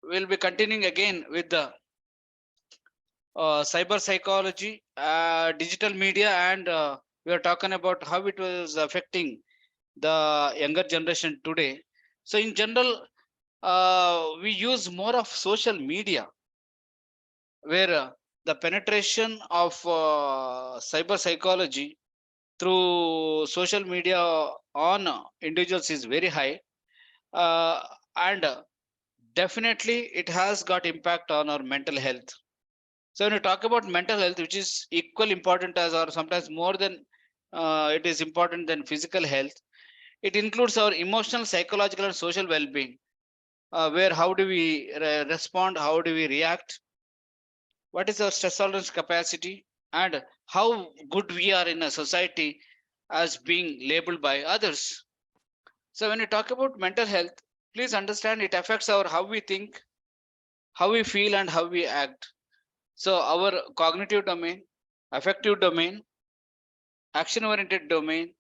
we'll be continuing again with the cyber psychology, digital media, and we are talking about how it was affecting the younger generation today. So in general, we use more of social media, where the penetration of cyber psychology through social media on individuals is very high, and definitely it has got impact on our mental health. So when you talk about mental health, which is equal important as, or sometimes more than, it is important than physical health, it includes our emotional, psychological, and social well-being, where how do we respond, how do we react, what is our stress tolerance capacity, and how good we are in a society as being labeled by others. So when you talk about mental health, please understand it affects our how we think, how we feel, and how we act. So our cognitive domain, affective domain, action oriented domain,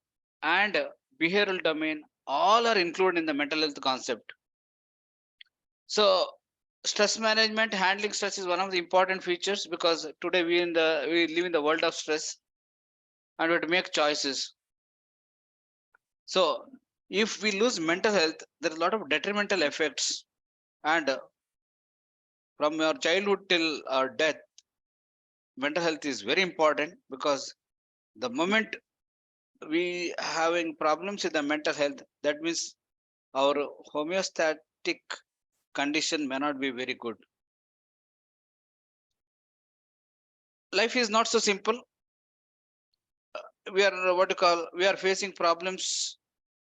and behavioral domain all are included in the mental health concept. So stress management, handling stress is one of the important features, because today we live in the world of stress and we have to make choices. So if we lose mental health, there is a lot of detrimental effects, and from your childhood till death, mental health is very important, because the moment we having problems with the mental health, that means our homeostatic condition may not be very good. Life is not so simple. We are what you call, we are facing problems,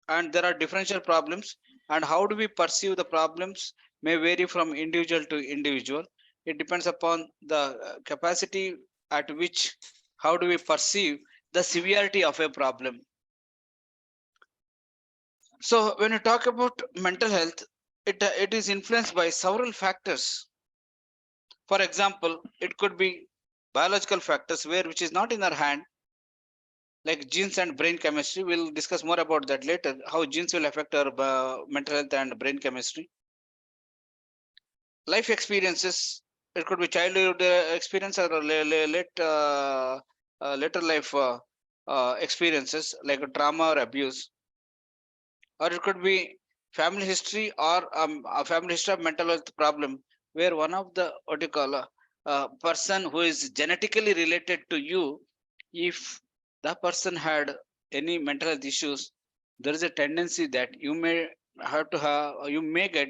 and there are differential problems, and how do we perceive the problems may vary from individual to individual. It depends upon the capacity at which, how do we perceive the severity of a problem. So when you talk about mental health, it is influenced by several factors. For example, it could be biological factors, where which is not in our hand, like genes and brain chemistry. We'll discuss more about that later, how genes will affect our mental health and brain chemistry. Life experiences, it could be childhood experience, or later life experiences like trauma or abuse, or it could be family history, or a family history of mental health problem, where one of the what you call person who is genetically related to you, if the person had any mental health issues, there is a tendency that you may have to have, you may get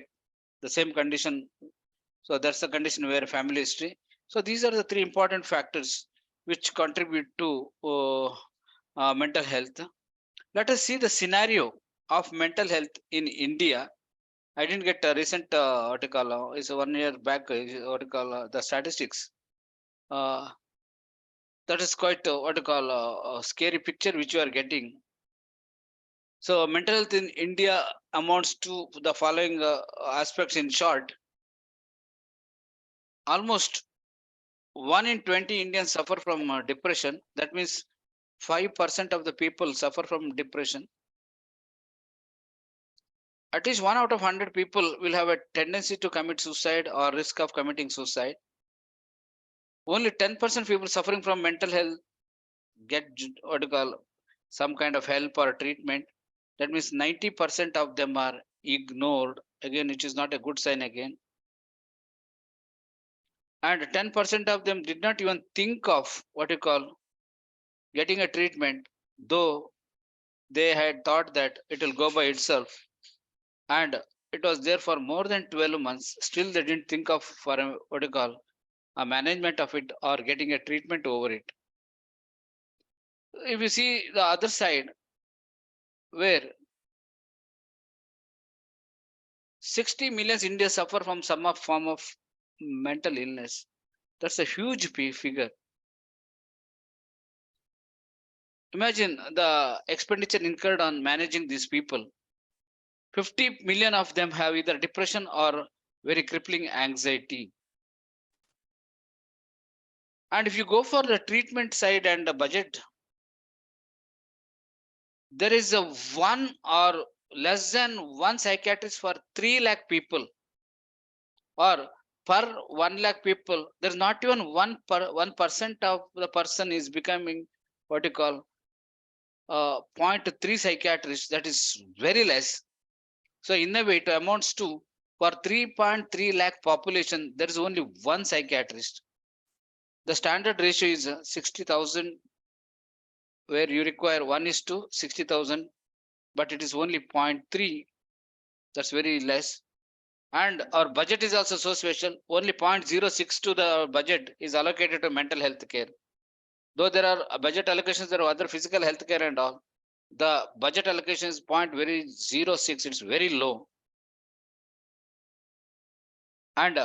the same condition. So that's the condition where family history. So these are the three important factors which contribute to mental health. Let us see the scenario of mental health in India. I didn't get a recent article. It's 1 year back. Article the statistics. Uh, that is quite what you call a scary picture which you are getting. So mental health in India amounts to the following aspects in short. Almost 1 in 20 Indians suffer from depression. That means 5% of the people suffer from depression. At least 1 out of 100 people will have a tendency to commit suicide or risk of committing suicide. Only 10% people suffering from mental health get what you call some kind of help or treatment. That means 90% of them are ignored. Again, it is not a good sign again. And 10% of them did not even think of what you call getting a treatment, though they had thought that it will go by itself, and it was there for more than 12 months. Still they didn't think of for a, what you call a management of it or getting a treatment over it. If you see the other side, where 60 million Indians suffer from some form of mental illness, that's a huge figure. Imagine the expenditure incurred on managing these people. 50 million of them have either depression or very crippling anxiety. And if you go for the treatment side and the budget, there is a 1 or less than one psychiatrist for 3 lakh people, or per 1 lakh people, there's not even 1% of the person is becoming what you call 0.3 psychiatrists. That is very less. So in a way, it amounts to for 3.3 lakh population, there is only one psychiatrist. The standard ratio is 60,000, where you require 1 is to 60,000, but it is only 0.3. That's very less. And our budget is also so special. Only 0.06 to the budget is allocated to mental health care. Though there are budget allocations, there are other physical health care and all. The budget allocation is 0.06. It's very low. And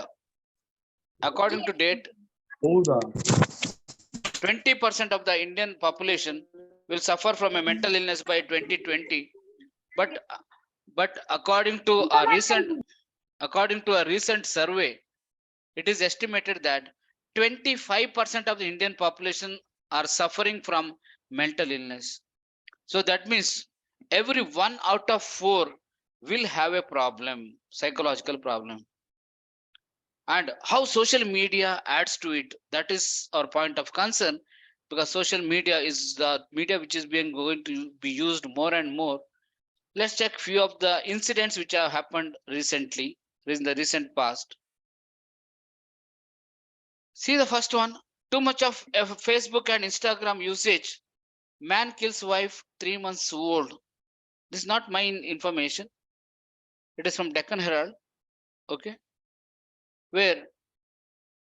according to date, 20% of the Indian population will suffer from a mental illness by 2020. But according to a recent survey, it is estimated that 25% of the Indian population are suffering from mental illness. So that means every 1 out of 4 will have a problem, psychological problem. And how social media adds to it, that is our point of concern, because social media is the media which is going to be used more and more. Let's check few of the incidents which have happened recently in the recent past. See the first one, too much of Facebook and Instagram usage. Man kills wife 3 months old. This is not my information. It is from Deccan Herald. Okay. Where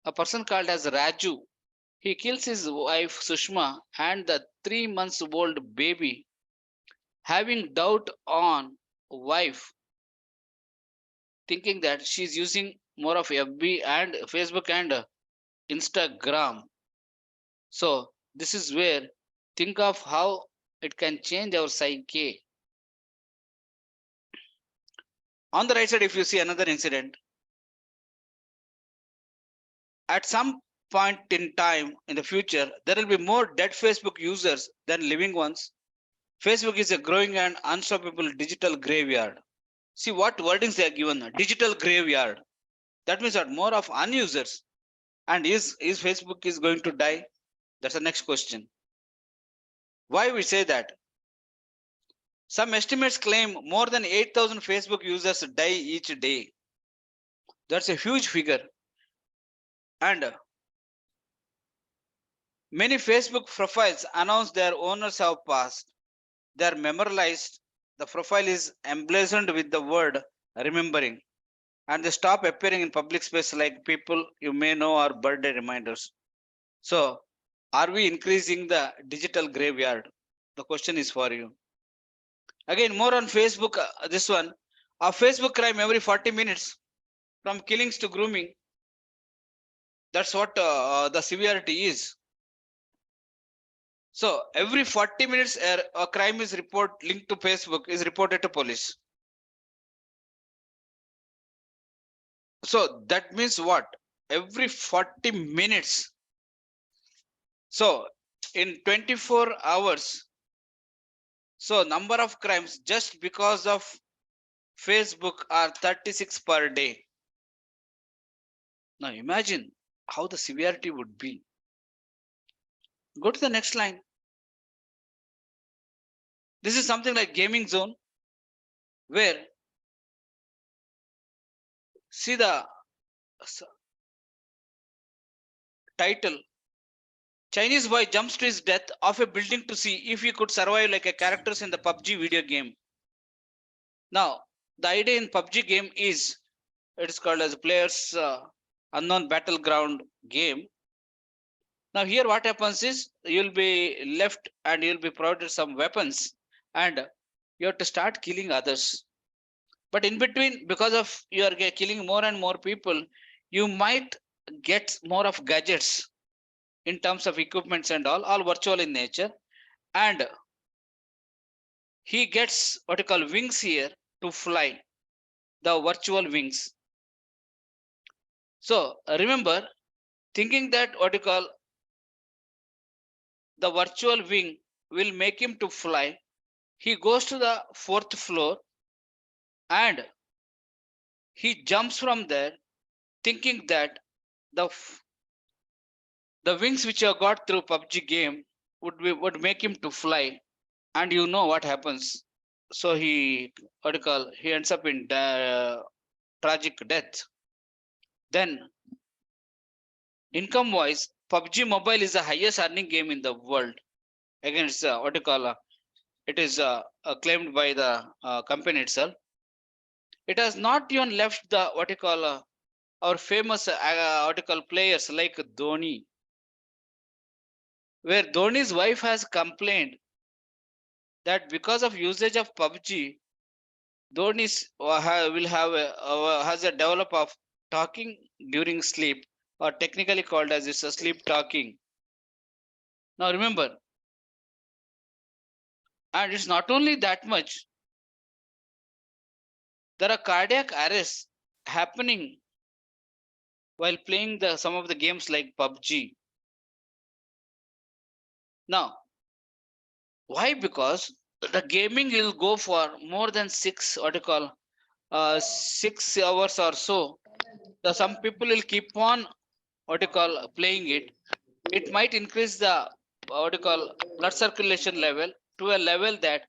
a person called as Raju, he kills his wife Sushma and the 3 months old baby, having doubt on wife, thinking that she's using more of FB and Facebook and Instagram. So this is where think of how it can change our psyche. On the right side, if you see another incident, at some point in time in the future, there will be more dead Facebook users than living ones. Facebook is a growing and unstoppable digital graveyard. See what wordings they are given, digital graveyard. That means that more of unusers. And is Facebook is going to die? That's the next question. Why we say that? Some estimates claim more than 8,000 Facebook users die each day. That's a huge figure. And many Facebook profiles announce their owners have passed. They are memorialized. The profile is emblazoned with the word remembering. And they stop appearing in public space like people you may know or birthday reminders. So, are we increasing the digital graveyard? The question is for you. Again, more on Facebook, this one. A Facebook crime every 40 minutes, from killings to grooming. That's what the severity is. So every 40 minutes, a crime is linked to Facebook is reported to police. So that means what? Every 40 minutes. So in 24 hours, so number of crimes just because of Facebook are 36 per day. Now imagine how the severity would be. Go to the next line. This is something like gaming zone, where see the title, Chinese boy jumps to his death off a building to see if he could survive like a characters in the PUBG video game. Now, the idea in PUBG game is, it is called as players unknown battleground game. Now here what happens is, you'll be left and you'll be provided some weapons and you have to start killing others. But in between, because of you are killing more and more people, you might get more of gadgets in terms of equipments and all virtual in nature. And he gets what you call wings here to fly, the virtual wings. So remember, thinking that what you call the virtual wing will make him to fly, he goes to the 4th floor and he jumps from there thinking that the wings which I got through PUBG game would make him to fly, and you know what happens. So he ends up in tragic death. Then income wise, PUBG Mobile is the highest earning game in the world. Again, it's it is claimed by the company itself. It has not even left the our famous players like Dhoni, where Dhoni's wife has complained that because of usage of PUBG, Dhoni will have has a develop of talking during sleep, or technically called as it's a sleep talking. Now remember, and it's not only that much. There are cardiac arrests happening while playing some of the games like PUBG. Now, why? Because the gaming will go for more than 6 hours or so. Some people will keep on playing it. It might increase the blood circulation level to a level that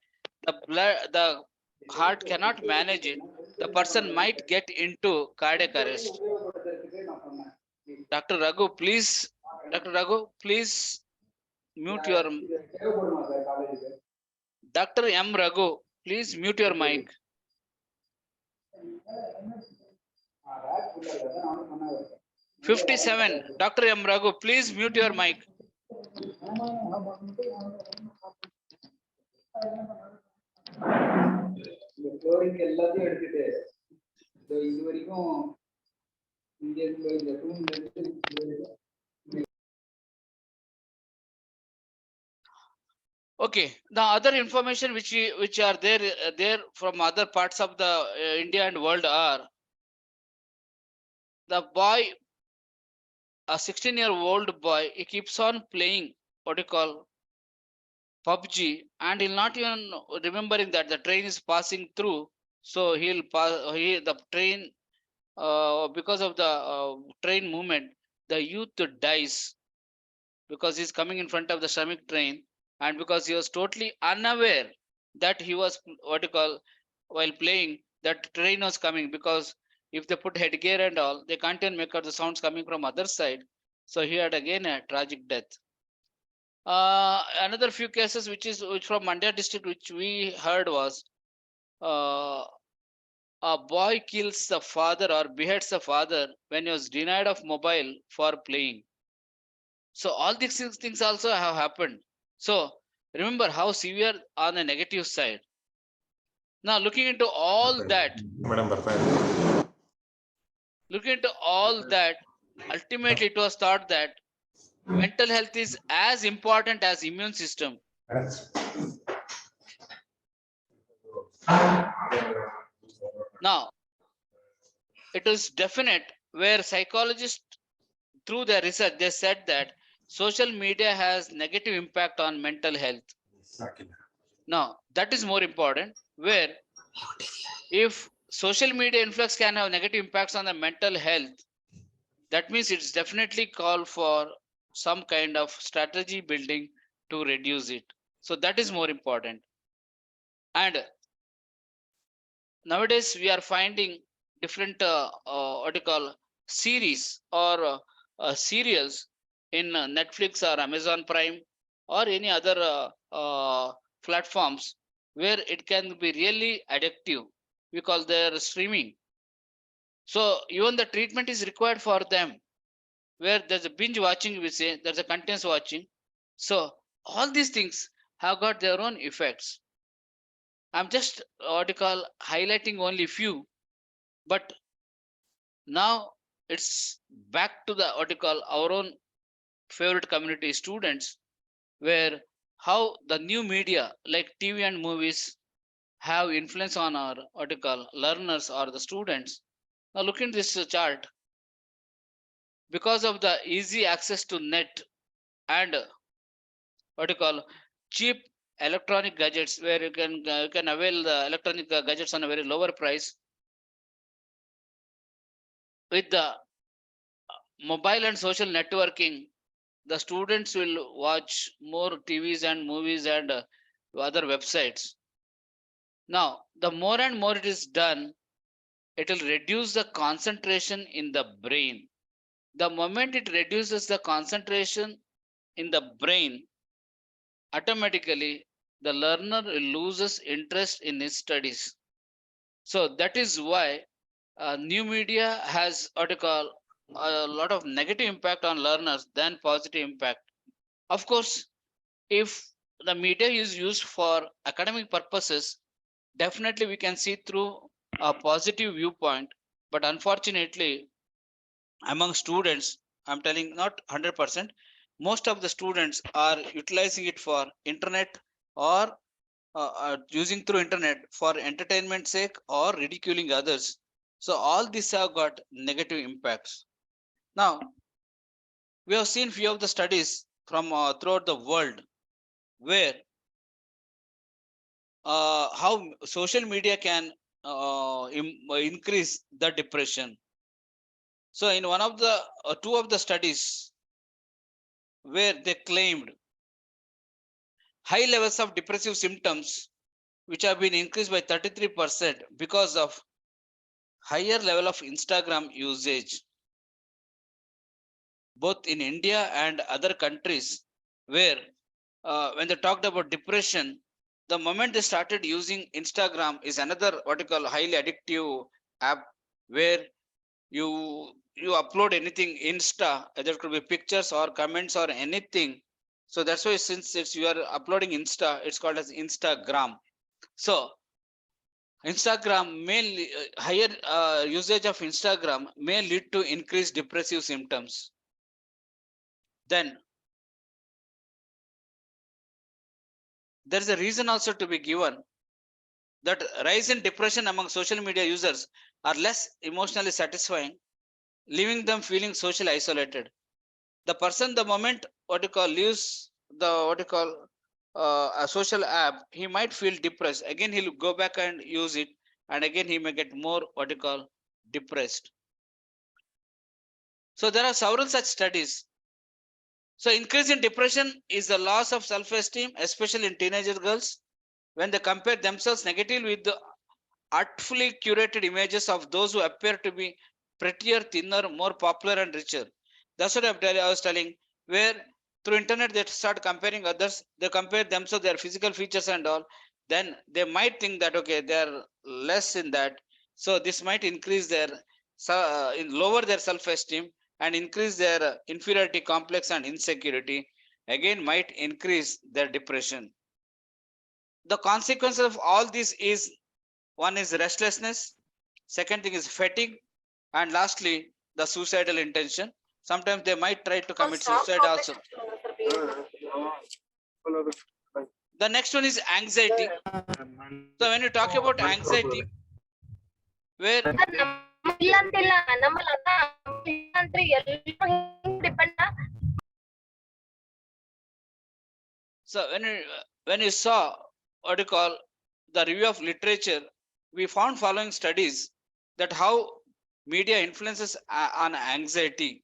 the heart cannot manage it. The person might get into cardiac arrest. Dr. Raghu, please, Dr. Raghu, please mute your Dr. M. Raghu, please mute your mic. 57. Dr. M. Raghu, please mute your mic. Okay, the other information which are there from other parts of the India and world are the boy, a 16-year-old boy, he keeps on playing PUBG, and he'll not even remembering that the train is passing through. So he'll pass. The train, because of the train movement, the youth dies because he's coming in front of the Shramik train, and because he was totally unaware that he was while playing, that train was coming, because if they put headgear and all, they can't even make out the sounds coming from other side. So he had again a tragic death. Another few cases which from Mandya district which we heard was a boy kills the father or beheads the father when he was denied of mobile for playing. So all these things also have happened. So remember how severe on the negative side. Now looking into all that, ultimately it was thought that mental health is as important as immune system. Now it is definite where psychologists through their research they said that social media has negative impact on mental health. Now that is more important, where if social media influx can have negative impacts on the mental health, that means it's definitely call for some kind of strategy building to reduce it. So that is more important. And nowadays we are finding different series or serials in Netflix or Amazon Prime or any other platforms where it can be really addictive because they're streaming. So even the treatment is required for them, where there's a binge watching, we say there's a continuous watching. So all these things have got their own effects. I'm just highlighting only few, but now it's back to the our own favorite community students, where how the new media like TV and movies have influence on our learners or the students. Now look at this chart. Because of the easy access to net and cheap electronic gadgets where you can avail the electronic gadgets on a very lower price. With the mobile and social networking, the students will watch more TVs and movies and other websites. Now, the more and more it is done, it will reduce the concentration in the brain. The moment it reduces the concentration in the brain, automatically the learner loses interest in his studies. So that is why new media has what you call a lot of negative impact on learners than positive impact. Of course, if the media is used for academic purposes, definitely we can see through a positive viewpoint. But unfortunately, among students, I'm telling not 100%, most of the students are utilizing it for internet or using through internet for entertainment sake or ridiculing others. So all these have got negative impacts. Now, we have seen few of the studies from throughout the world where how social media can increase the depression. So in one of the two of the studies where they claimed high levels of depressive symptoms which have been increased by 33% because of higher level of Instagram usage, both in India and other countries, where when they talked about depression, the moment they started using Instagram is another what you call highly addictive app where you upload anything Insta, either it could be pictures or comments or anything. So that's why since it's you are uploading Insta, it's called as Instagram. So Instagram may higher usage of Instagram may lead to increased depressive symptoms. Then there is a reason also to be given that rise in depression among social media users are less emotionally satisfying, leaving them feeling socially isolated. The person, the moment what you call leaves the what you call a social app, he might feel depressed. Again, he'll go back and use it, and again he may get more what you call depressed. So there are several such studies. So increase in depression is the loss of self-esteem, especially in teenager girls, when they compare themselves negatively with the artfully curated images of those who appear to be prettier, thinner, more popular and richer. That's what I was telling, where through internet they start comparing others, they compare themselves, their physical features and all, then they might think that okay, they are less in that. So this might increase their lower their self-esteem and increase their inferiority complex and insecurity, again might increase their depression. The consequence of all this is one is restlessness, second thing is fatigue, and lastly the suicidal intention. Sometimes they might try to commit suicide also. The next one is anxiety. So when you talk about anxiety, where so when you saw what you call the review of literature, we found following studies that how media influences on anxiety.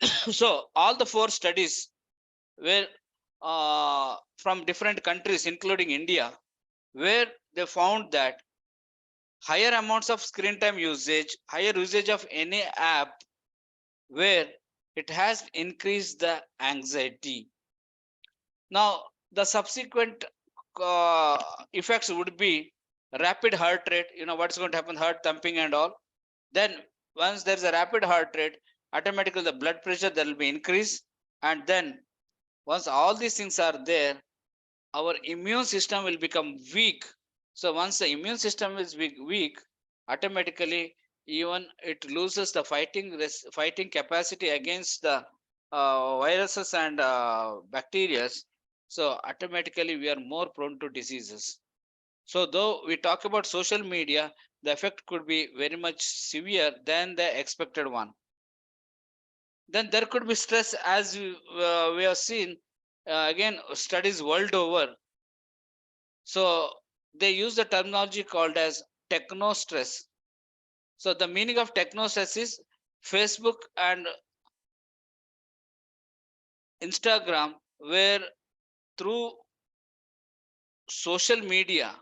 So all the four studies were from different countries, including India, where they found that higher amounts of screen time usage, higher usage of any app, where it has increased the anxiety. Now, the subsequent effects would be rapid heart rate. You know what's going to happen, heart thumping and all. Then once there's a rapid heart rate, automatically the blood pressure there will be increase. And then once all these things are there, our immune system will become weak. So once the immune system is weak, automatically even it loses the fighting capacity against the viruses and bacteria. So automatically we are more prone to diseases. So though we talk about social media, the effect could be very much severe than the expected one. Then there could be stress, as we have seen again studies world over. So they use the terminology called as techno stress. So the meaning of techno stress is Facebook and Instagram, where through social media,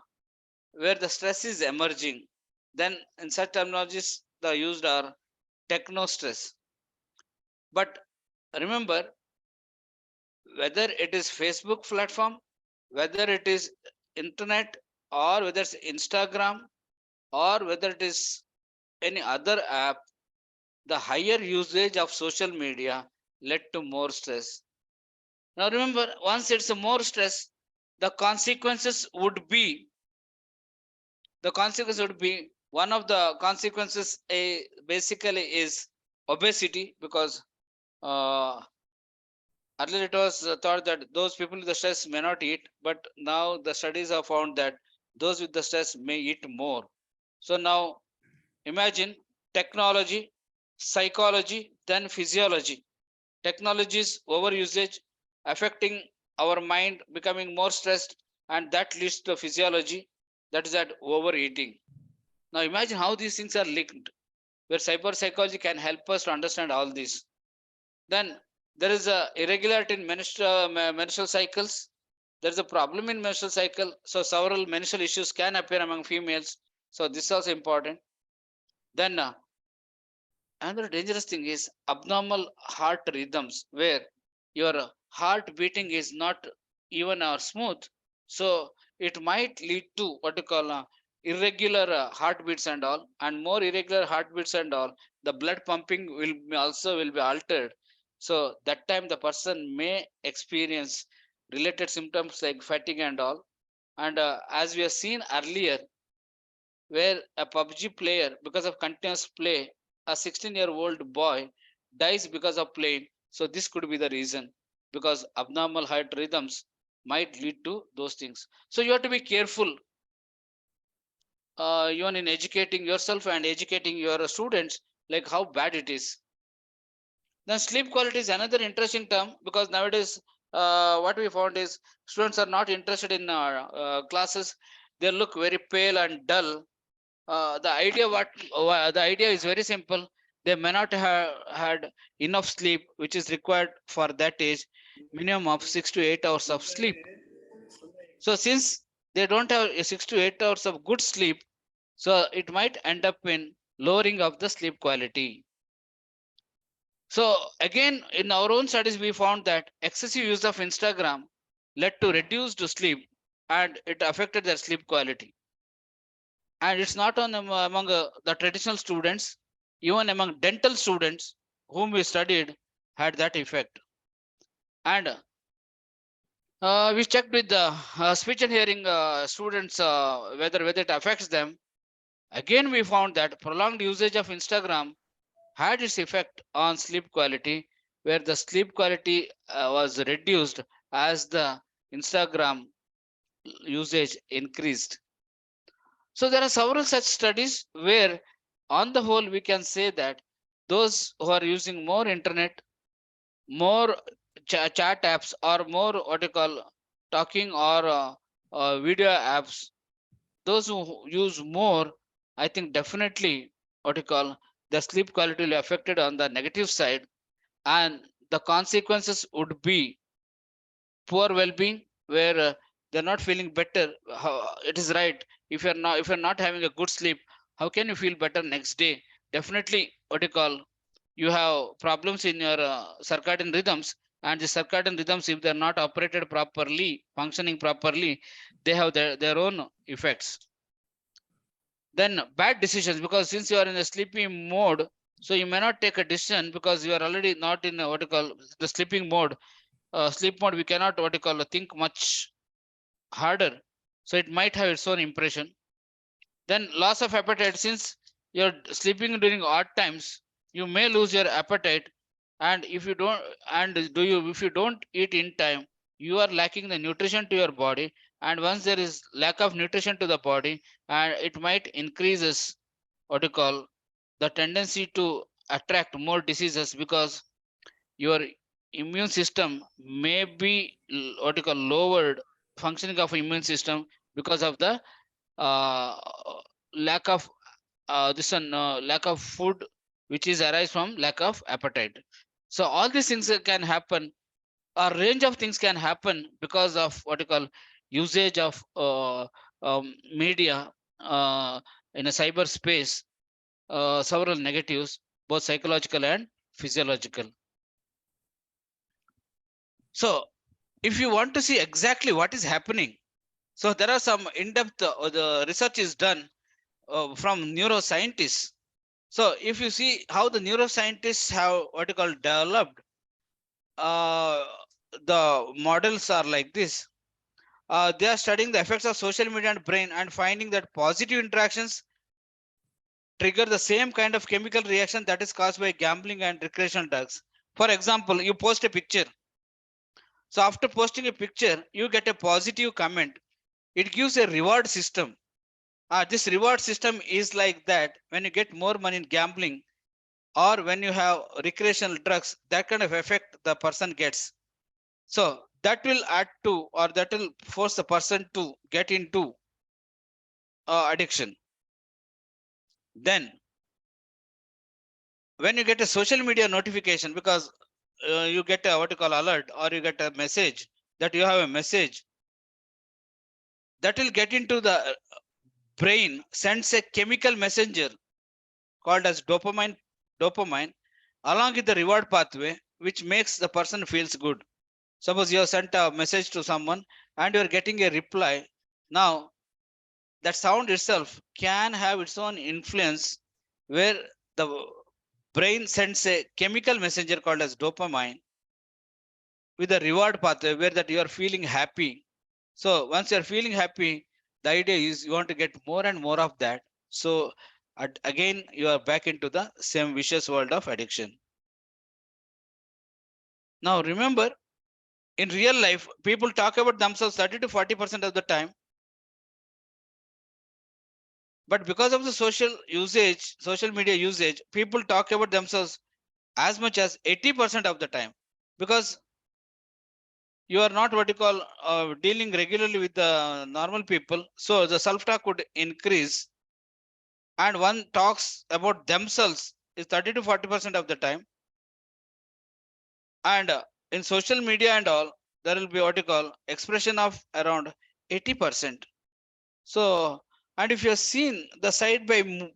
where the stress is emerging, then in such terminologies the used are techno stress. But remember, whether it is Facebook platform, whether it is internet, or whether it's Instagram, or whether it is any other app, the higher usage of social media led to more stress. Now remember, once it's more stress, the consequences would be one of the consequences basically is obesity, because uh, earlier it was thought that those people with the stress may not eat, but now the studies have found that those with the stress may eat more. So now imagine technology, psychology, then physiology. Technology's overusage affecting our mind, becoming more stressed, and that leads to physiology, that is that overeating. Now imagine how these things are linked, where cyber psychology can help us to understand all this. Then there is a irregularity in menstrual cycles. There is a problem in menstrual cycle, so several menstrual issues can appear among females. So this is also important. Then another dangerous thing is abnormal heart rhythms, where your heart beating is not even or smooth. So it might lead to what you call irregular heartbeats and all, and more irregular heartbeats and all. The blood pumping will be altered. So that time the person may experience related symptoms like fatigue and all. And as we have seen earlier, where a PUBG player, because of continuous play, a 16-year-old boy dies because of playing. So this could be the reason, because abnormal heart rhythms might lead to those things. So you have to be careful, even in educating yourself and educating your students, like how bad it is. Then sleep quality is another interesting term, because nowadays what we found is students are not interested in classes. They look very pale and dull. The idea is very simple. They may not have had enough sleep, which is required for that age, minimum of 6 to 8 hours of sleep. So since they don't have 6 to 8 hours of good sleep, so it might end up in lowering of the sleep quality. So again, in our own studies, we found that excessive use of Instagram led to reduced sleep, and it affected their sleep quality. And it's not on among the traditional students, even among dental students whom we studied had that effect. And we checked with the speech and hearing students whether it affects them. Again, we found that prolonged usage of Instagram had its effect on sleep quality, where the sleep quality was reduced as the Instagram usage increased. So there are several such studies where, on the whole, we can say that those who are using more internet, more chat apps, or more what you call talking or video apps, those who use more, I think definitely what you call the sleep quality will be affected on the negative side, and the consequences would be poor well-being, where they're not feeling better. It is right, if you're not having a good sleep, how can you feel better next day? Definitely what you call, you have problems in your circadian rhythms, and the circadian rhythms, if they're not operated properly, functioning properly, they have their own effects. Then bad decisions, because since you are in a sleepy mode, so you may not take a decision because you are already not in what you call the sleeping mode. Sleep mode, we cannot what you call think much harder, so it might have its own impression. Then loss of appetite, since you're sleeping during odd times, you may lose your appetite. And if you don't eat in time, you are lacking the nutrition to your body. And once there is lack of nutrition to the body, and it might increases what you call the tendency to attract more diseases, because your immune system may be what you call lowered functioning of immune system because of the uh, lack of this one lack of food which is arise from lack of appetite. So all these things can happen. A range of things can happen because of what you call usage of media in a cyberspace. Several negatives, both psychological and physiological. So if you want to see exactly what is happening, so there are some in-depth the research is done from neuroscientists. So if you see how the neuroscientists have what you call developed, uh, the models are like this. They are studying the effects of social media and brain and finding that positive interactions trigger the same kind of chemical reaction that is caused by gambling and recreational drugs. For example, you post a picture. So after posting a picture, you get a positive comment. It gives a reward system. This reward system is like that when you get more money in gambling or when you have recreational drugs, that kind of effect the person gets. So that will add to or that will force the person to get into addiction. Then when you get a social media notification, because you get a what you call alert or you get a message that you have a message, that will get into the brain, sends a chemical messenger called as dopamine along with the reward pathway, which makes the person feels good. Suppose you have sent a message to someone and you are getting a reply. Now that sound itself can have its own influence where the brain sends a chemical messenger called as dopamine with a reward pathway where that you are feeling happy. So once you are feeling happy, the idea is you want to get more and more of that. So again, you are back into the same vicious world of addiction. Now remember, in real life, people talk about themselves 30 to 40% of the time. But because of the social media usage, people talk about themselves as much as 80% of the time. Because you are not what you call dealing regularly with the normal people, so the self-talk would increase, and one talks about themselves is 30 to 40% of the time. And in social media and all, there will be what you call expression of around 80%. So, and if you have seen the side by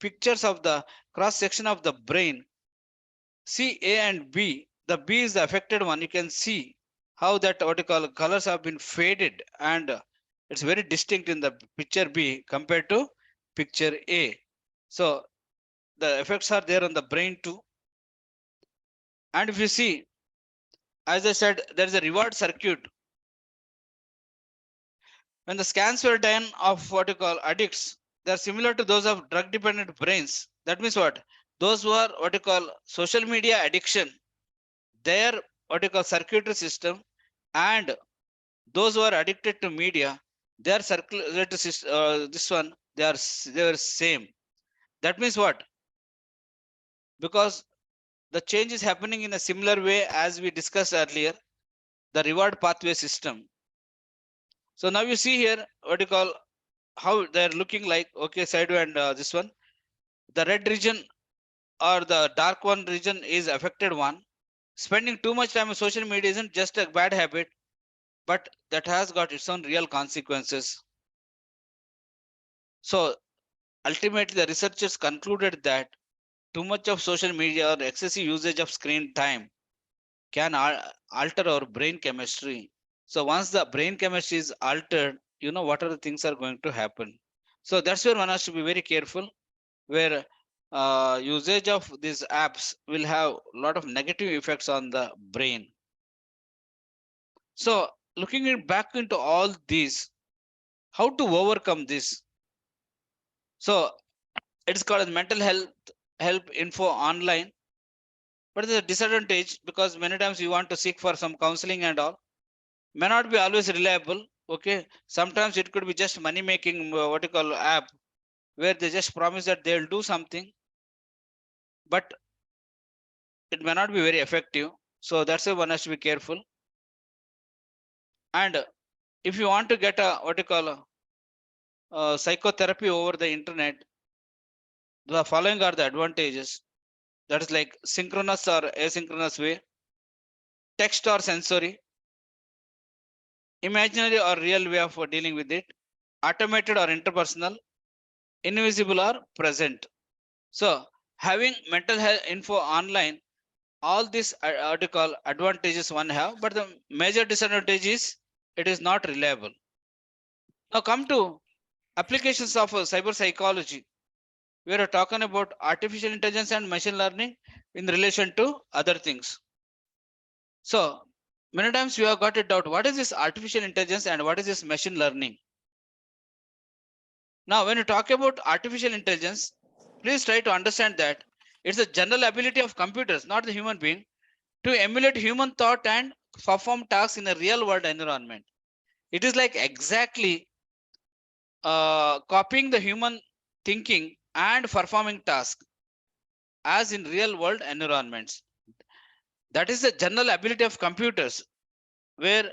pictures of the cross section of the brain, see A and B, the B is the affected one. You can see how that what you call colors have been faded, and it's very distinct in the picture B compared to picture A. So the effects are there on the brain too. And if you see, as I said, there is a reward circuit. When the scans were done of what you call addicts, they are similar to those of drug dependent brains. That means what? Those who are what you call social media addiction, their what you call circuitry system, and those who are addicted to media, their circuitry system, this one, they are same. That means what? Because the change is happening in a similar way as we discussed earlier, the reward pathway system. So now you see here what you call how they're looking like. Okay, sideway and this one, the red region or the dark one region is affected one. Spending too much time on social media isn't just a bad habit, but that has got its own real consequences. So ultimately, the researchers concluded that too much of social media or excessive usage of screen time can alter our brain chemistry. So once the brain chemistry is altered, you know what are the things are going to happen. So that's where one has to be very careful, where usage of these apps will have a lot of negative effects on the brain. So looking back into all these, how to overcome this? So it's called mental health help info online, but there's a disadvantage because many times you want to seek for some counseling and all, may not be always reliable. Okay, sometimes it could be just money making what you call app where they just promise that they'll do something, but it may not be very effective. So that's why one has to be careful. And if you want to get a what you call psychotherapy over the internet, the following are the advantages. That is like synchronous or asynchronous way, text or sensory, imaginary or real way of dealing with it, automated or interpersonal, invisible or present. So having mental health info online, all these article advantages one have, but the major disadvantage is it is not reliable. Now come to applications of cyber psychology. We are talking about artificial intelligence and machine learning in relation to other things. So many times we have got a doubt, what is this artificial intelligence and what is this machine learning? Now when you talk about artificial intelligence, please try to understand that it's a general ability of computers, not the human being, to emulate human thought and perform tasks in a real world environment. It is like exactly copying the human thinking and performing tasks as in real world environments. That is the general ability of computers, where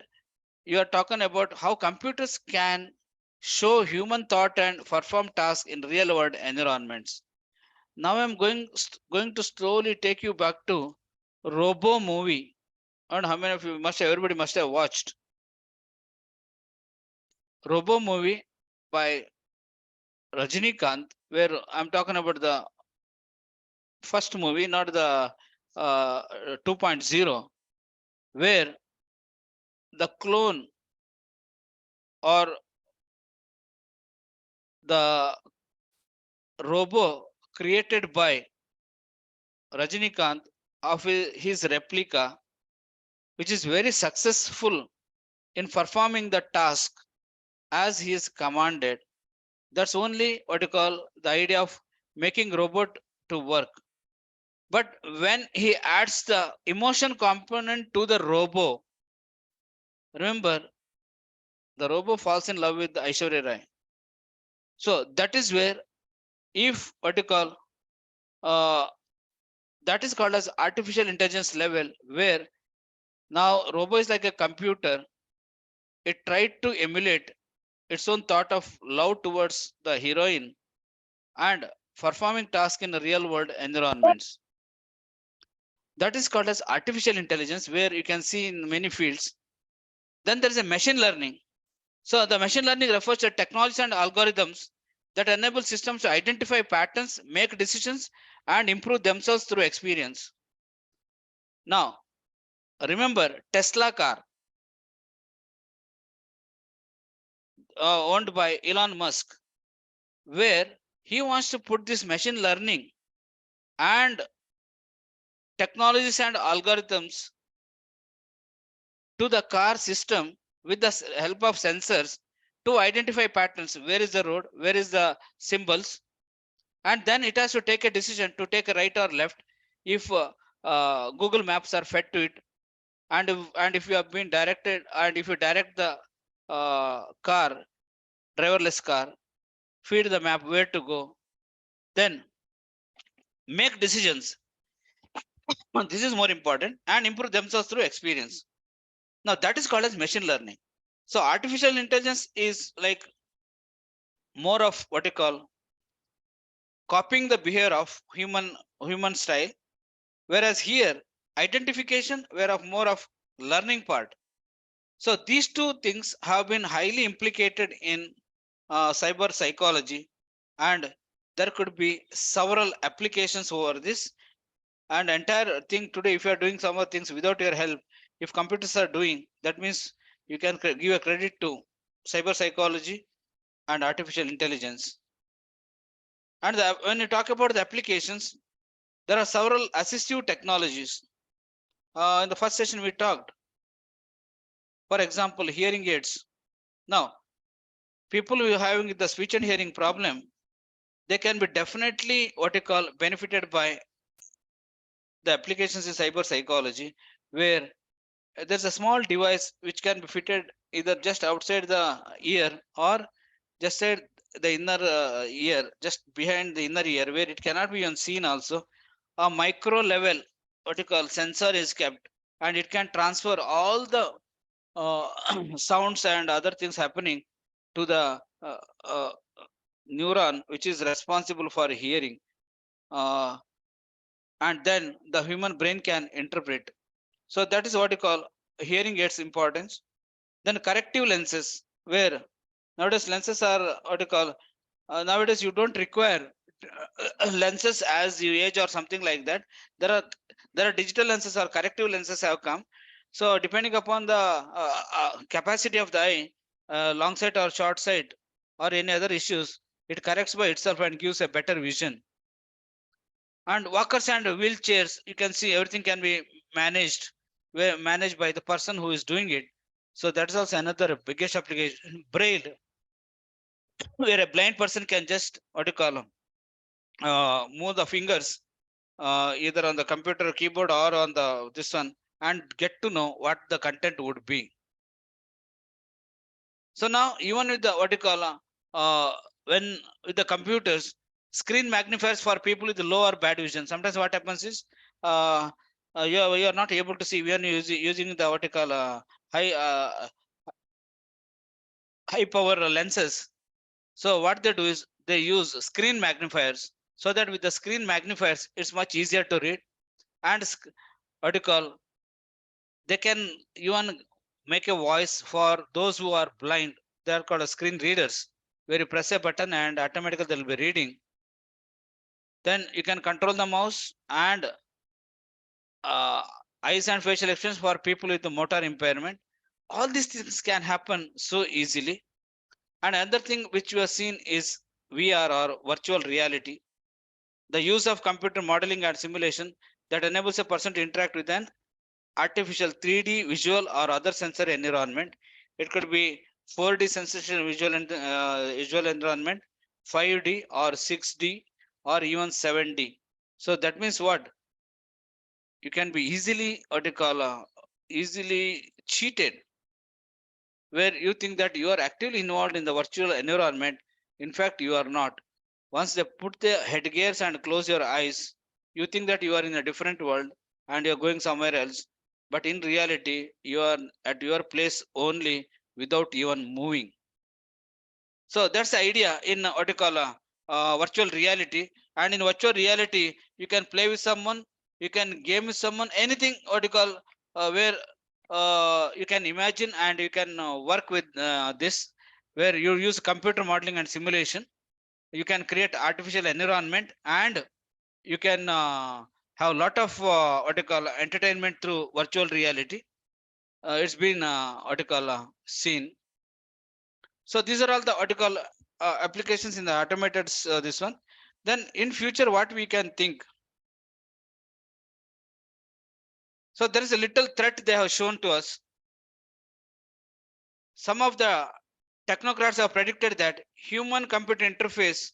you are talking about how computers can show human thought and perform tasks in real world environments. Now I'm going to slowly take you back to Robo movie. And how many of you everybody must have watched Robo movie by Rajinikanth, where I'm talking about the first movie, not the 2.0, where the clone or the robo created by Rajinikanth of his replica, which is very successful in performing the task as he is commanded. That's only what you call the idea of making robot to work. But when he adds the emotion component to the robo, remember the robo falls in love with the Aishwarya Rai. So that is where, if what you call uh, that is called as artificial intelligence level, where now robo is like a computer. It tried to emulate its own thought of love towards the heroine and performing tasks in real world environments. That is called as artificial intelligence, where you can see in many fields. Then there is a machine learning. So the machine learning refers to technologies and algorithms that enable systems to identify patterns, make decisions, and improve themselves through experience. Now, remember Tesla car, owned by Elon Musk, where he wants to put this machine learning and technologies and algorithms to the car system with the help of sensors to identify patterns. Where is the road? Where is the symbols? And then it has to take a decision to take a right or left if Google Maps are fed to it. And if you have been directed, and if you direct the car, driverless car, feed the map where to go, then make decisions. This is more important, and improve themselves through experience. Now that is called as machine learning. So artificial intelligence is like more of what you call copying the behavior of human style, whereas here identification were of more of learning part. So these two things have been highly implicated in cyber psychology, and there could be several applications over this. And entire thing today, if you are doing some of things without your help, if computers are doing, that means you can give a credit to cyber psychology and artificial intelligence. And when you talk about the applications, there are several assistive technologies. In the first session we talked, for example, hearing aids. Now people who are having the speech and hearing problem, they can be definitely what you call benefited by the applications in cyber psychology, where there's a small device which can be fitted either just outside the ear or just at the inner ear, just behind the inner ear, where it cannot be on seen also. A micro level what you call sensor is kept, and it can transfer all the sounds and other things happening to the uh, neuron which is responsible for hearing, uh, and then the human brain can interpret. So that is what you call hearing aids importance. Then corrective lenses, where nowadays lenses are what you call, nowadays you don't require lenses as you age or something like that. There are digital lenses or corrective lenses have come. So depending upon the capacity of the eye, long sight or short sight or any other issues, it corrects by itself and gives a better vision. And walkers and wheelchairs, you can see everything can be managed managed by the person who is doing it. So that is also another biggest application. Braille, where a blind person can just what you call move the fingers either on the computer keyboard or on the this one, and get to know what the content would be. So now even with the what you call when with the computers, screen magnifiers for people with low or bad vision. Sometimes what happens is you are not able to see when you using the what you call high high power lenses. So what they do is they use screen magnifiers, so that with the screen magnifiers it's much easier to read. And what you call, they can even make a voice for those who are blind. They are called screen readers, where you press a button and automatically they'll be reading. Then you can control the mouse and eyes and facial expressions for people with the motor impairment. All these things can happen so easily. And another thing which you have seen is VR or virtual reality, the use of computer modeling and simulation that enables a person to interact with an artificial 3D visual or other sensory environment. It could be 4D sensation visual and visual environment, 5D or 6D or even 7D. So that means what? You can be easily what you call easily cheated, where you think that you are actively involved in the virtual environment. In fact, you are not. Once they put the headgears and close your eyes, you think that you are in a different world and you're going somewhere else. But in reality, you are at your place only without even moving. So that's the idea in what you call virtual reality. And in virtual reality, you can play with someone, you can game with someone, anything what you call where you can imagine and you can work with this, where you use computer modeling and simulation. You can create artificial environment and you can have a lot of what you call entertainment through virtual reality. It's been what you call seen. So these are all the what you call applications in the automated this one. Then in future, what we can think. So there is a little threat they have shown to us. Some of the technocrats have predicted that human computer interface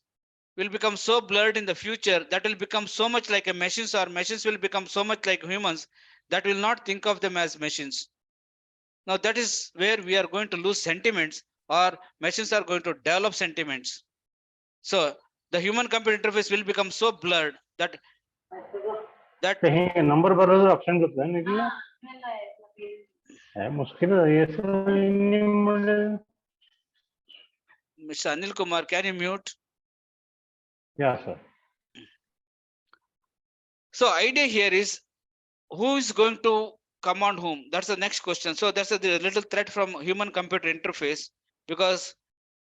will become so blurred in the future that will become so much like a machines, or machines will become so much like humans that will not think of them as machines. Now that is where we are going to lose sentiments, or machines are going to develop sentiments. So the human computer interface will become so blurred that कहीं number बरोबर option करता है निकला है मुश्किल है ये सब नहीं मिले. Mr. Anil Kumar, can you mute? Yeah, sir. So idea here is, who is going to command whom? That's the next question. So that's a little threat from human computer interface, because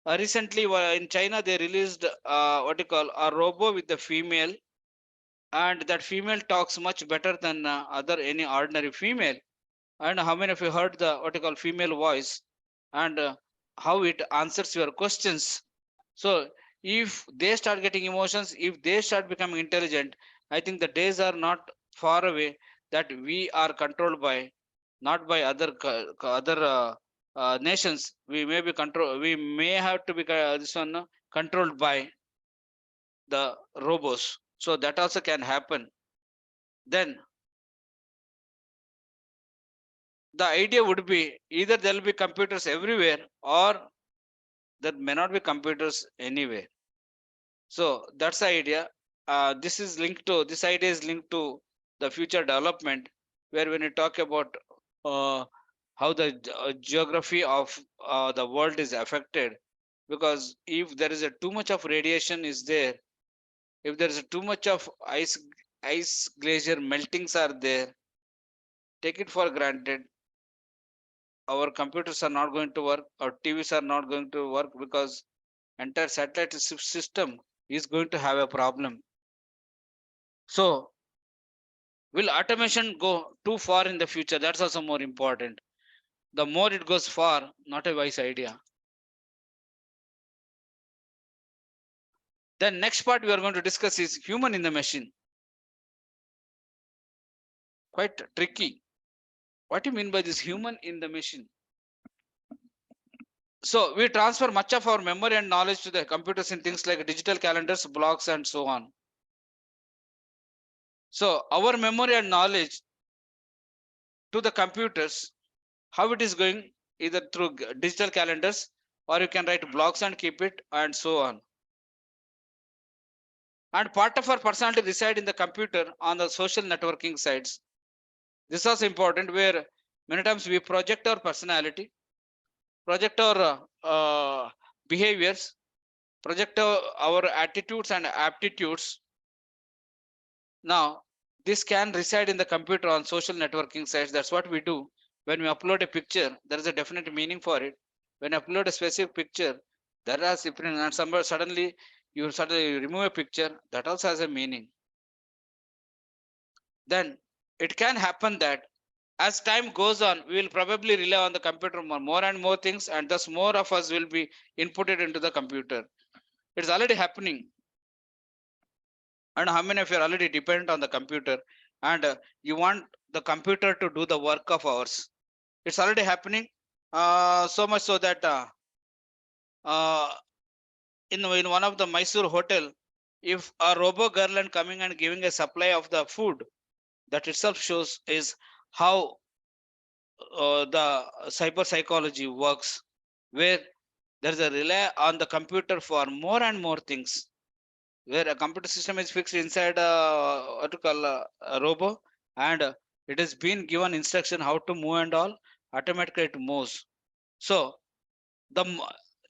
recently in China they released what you call a robot with the female, and that female talks much better than other any ordinary female. And how many of you heard the what you call female voice, and how it answers your questions? So if they start getting emotions, if they start becoming intelligent, I think the days are not far away that we are controlled by, not by other other nations. We may be control. We may have to be this one controlled by the robots. So that also can happen. Then the idea would be either there will be computers everywhere, or there may not be computers anywhere. So that's the idea. This idea is linked to the future development. where when you talk about how the geography of the world is affected, because if there is a too much of radiation is there, if there is too much of ice glacier meltings are there, take it for granted, our computers are not going to work, our TVs are not going to work, because entire satellite system is going to have a problem. So will automation go too far in the future? That's also more important. The more it goes far, not a wise idea. The next part we are going to discuss is human in the machine. Quite tricky. What do you mean by this human in the machine? So we transfer much of our memory and knowledge to the computers in things like digital calendars, blocks, and so on. So our memory and knowledge to the computers, how it is going, either through digital calendars, or you can write blocks and keep it, and so on. And part of our personality reside in the computer on the social networking sites. This is also important, where many times we project our personality, project our behaviors, project our attitudes and aptitudes. Now, this can reside in the computer on social networking sites. That's what we do. When we upload a picture, there is a definite meaning for it. When you upload a specific picture, there are different, and somewhere suddenly you remove a picture, that also has a meaning. Then it can happen that as time goes on, we will probably rely on the computer more and more things, and thus more of us will be inputted into the computer. It's already happening. And how many of you are already dependent on the computer, and you want the computer to do the work of ours? It's already happening, so much so that uh, in one of the Mysore hotel, if a robo girl and coming and giving a supply of the food, that itself shows is how the cyber psychology works, where there's a relay on the computer for more and more things, where a computer system is fixed inside what to call a robo, and it has been given instruction how to move and all, automatically it moves. So the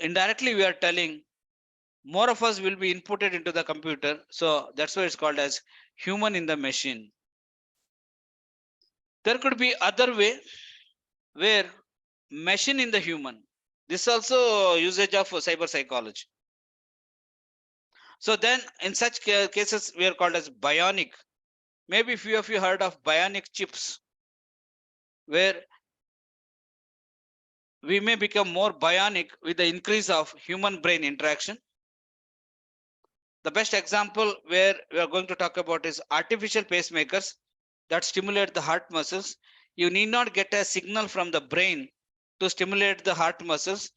indirectly we are telling more of us will be inputted into the computer. So that's why it's called as human in the machine. There could be other way, where machine in the human. This also usage of cyber psychology. So then in such cases we are called as bionic. Maybe few of you heard of bionic chips, where we may become more bionic with the increase of human brain interaction. The best example where we are going to talk about is artificial pacemakers that stimulate the heart muscles. You need not get a signal from the brain to stimulate the heart muscles,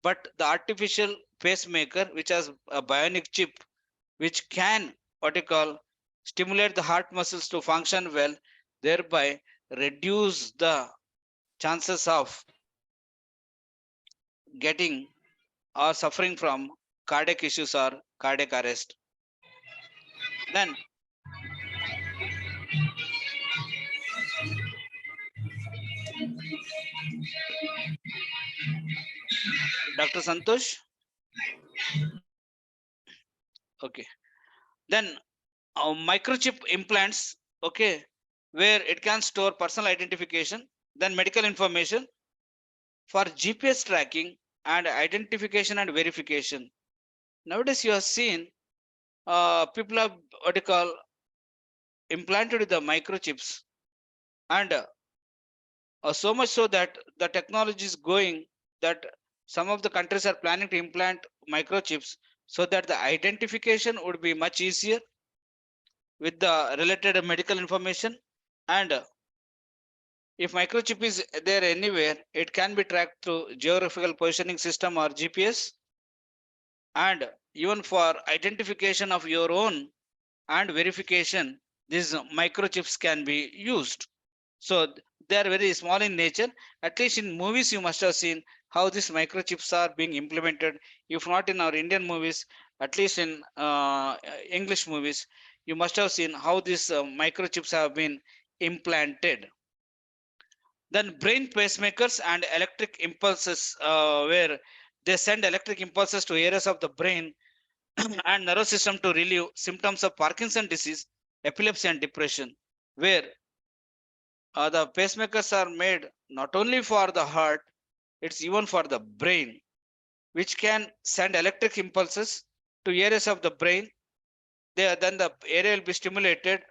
but the artificial pacemaker, which has a bionic chip, which can what you call stimulate the heart muscles to function well, thereby reduce the chances of getting or suffering from cardiac issues or cardiac arrest. Then Dr. Santosh, okay. Then microchip implants, okay, where it can store personal identification, then medical information for GPS tracking and identification and verification. Nowadays, you have seen people have what you call implanted with the microchips, and so much so that the technology is going that some of the countries are planning to implant microchips so that the identification would be much easier with the related medical information. And if microchip is there anywhere, it can be tracked through geographical positioning system or GPS. And even for identification of your own and verification, these microchips can be used. So they are very small in nature. At least in movies, you must have seen how these microchips are being implemented. If not in our Indian movies, at least in English movies, you must have seen how these microchips have been implanted. Then brain pacemakers and electric impulses, where they send electric impulses to areas of the brain and nervous system to relieve symptoms of Parkinson disease, epilepsy, and depression, where the pacemakers are made not only for the heart, it's even for the brain, which can send electric impulses to areas of the brain. Then the area will be stimulated,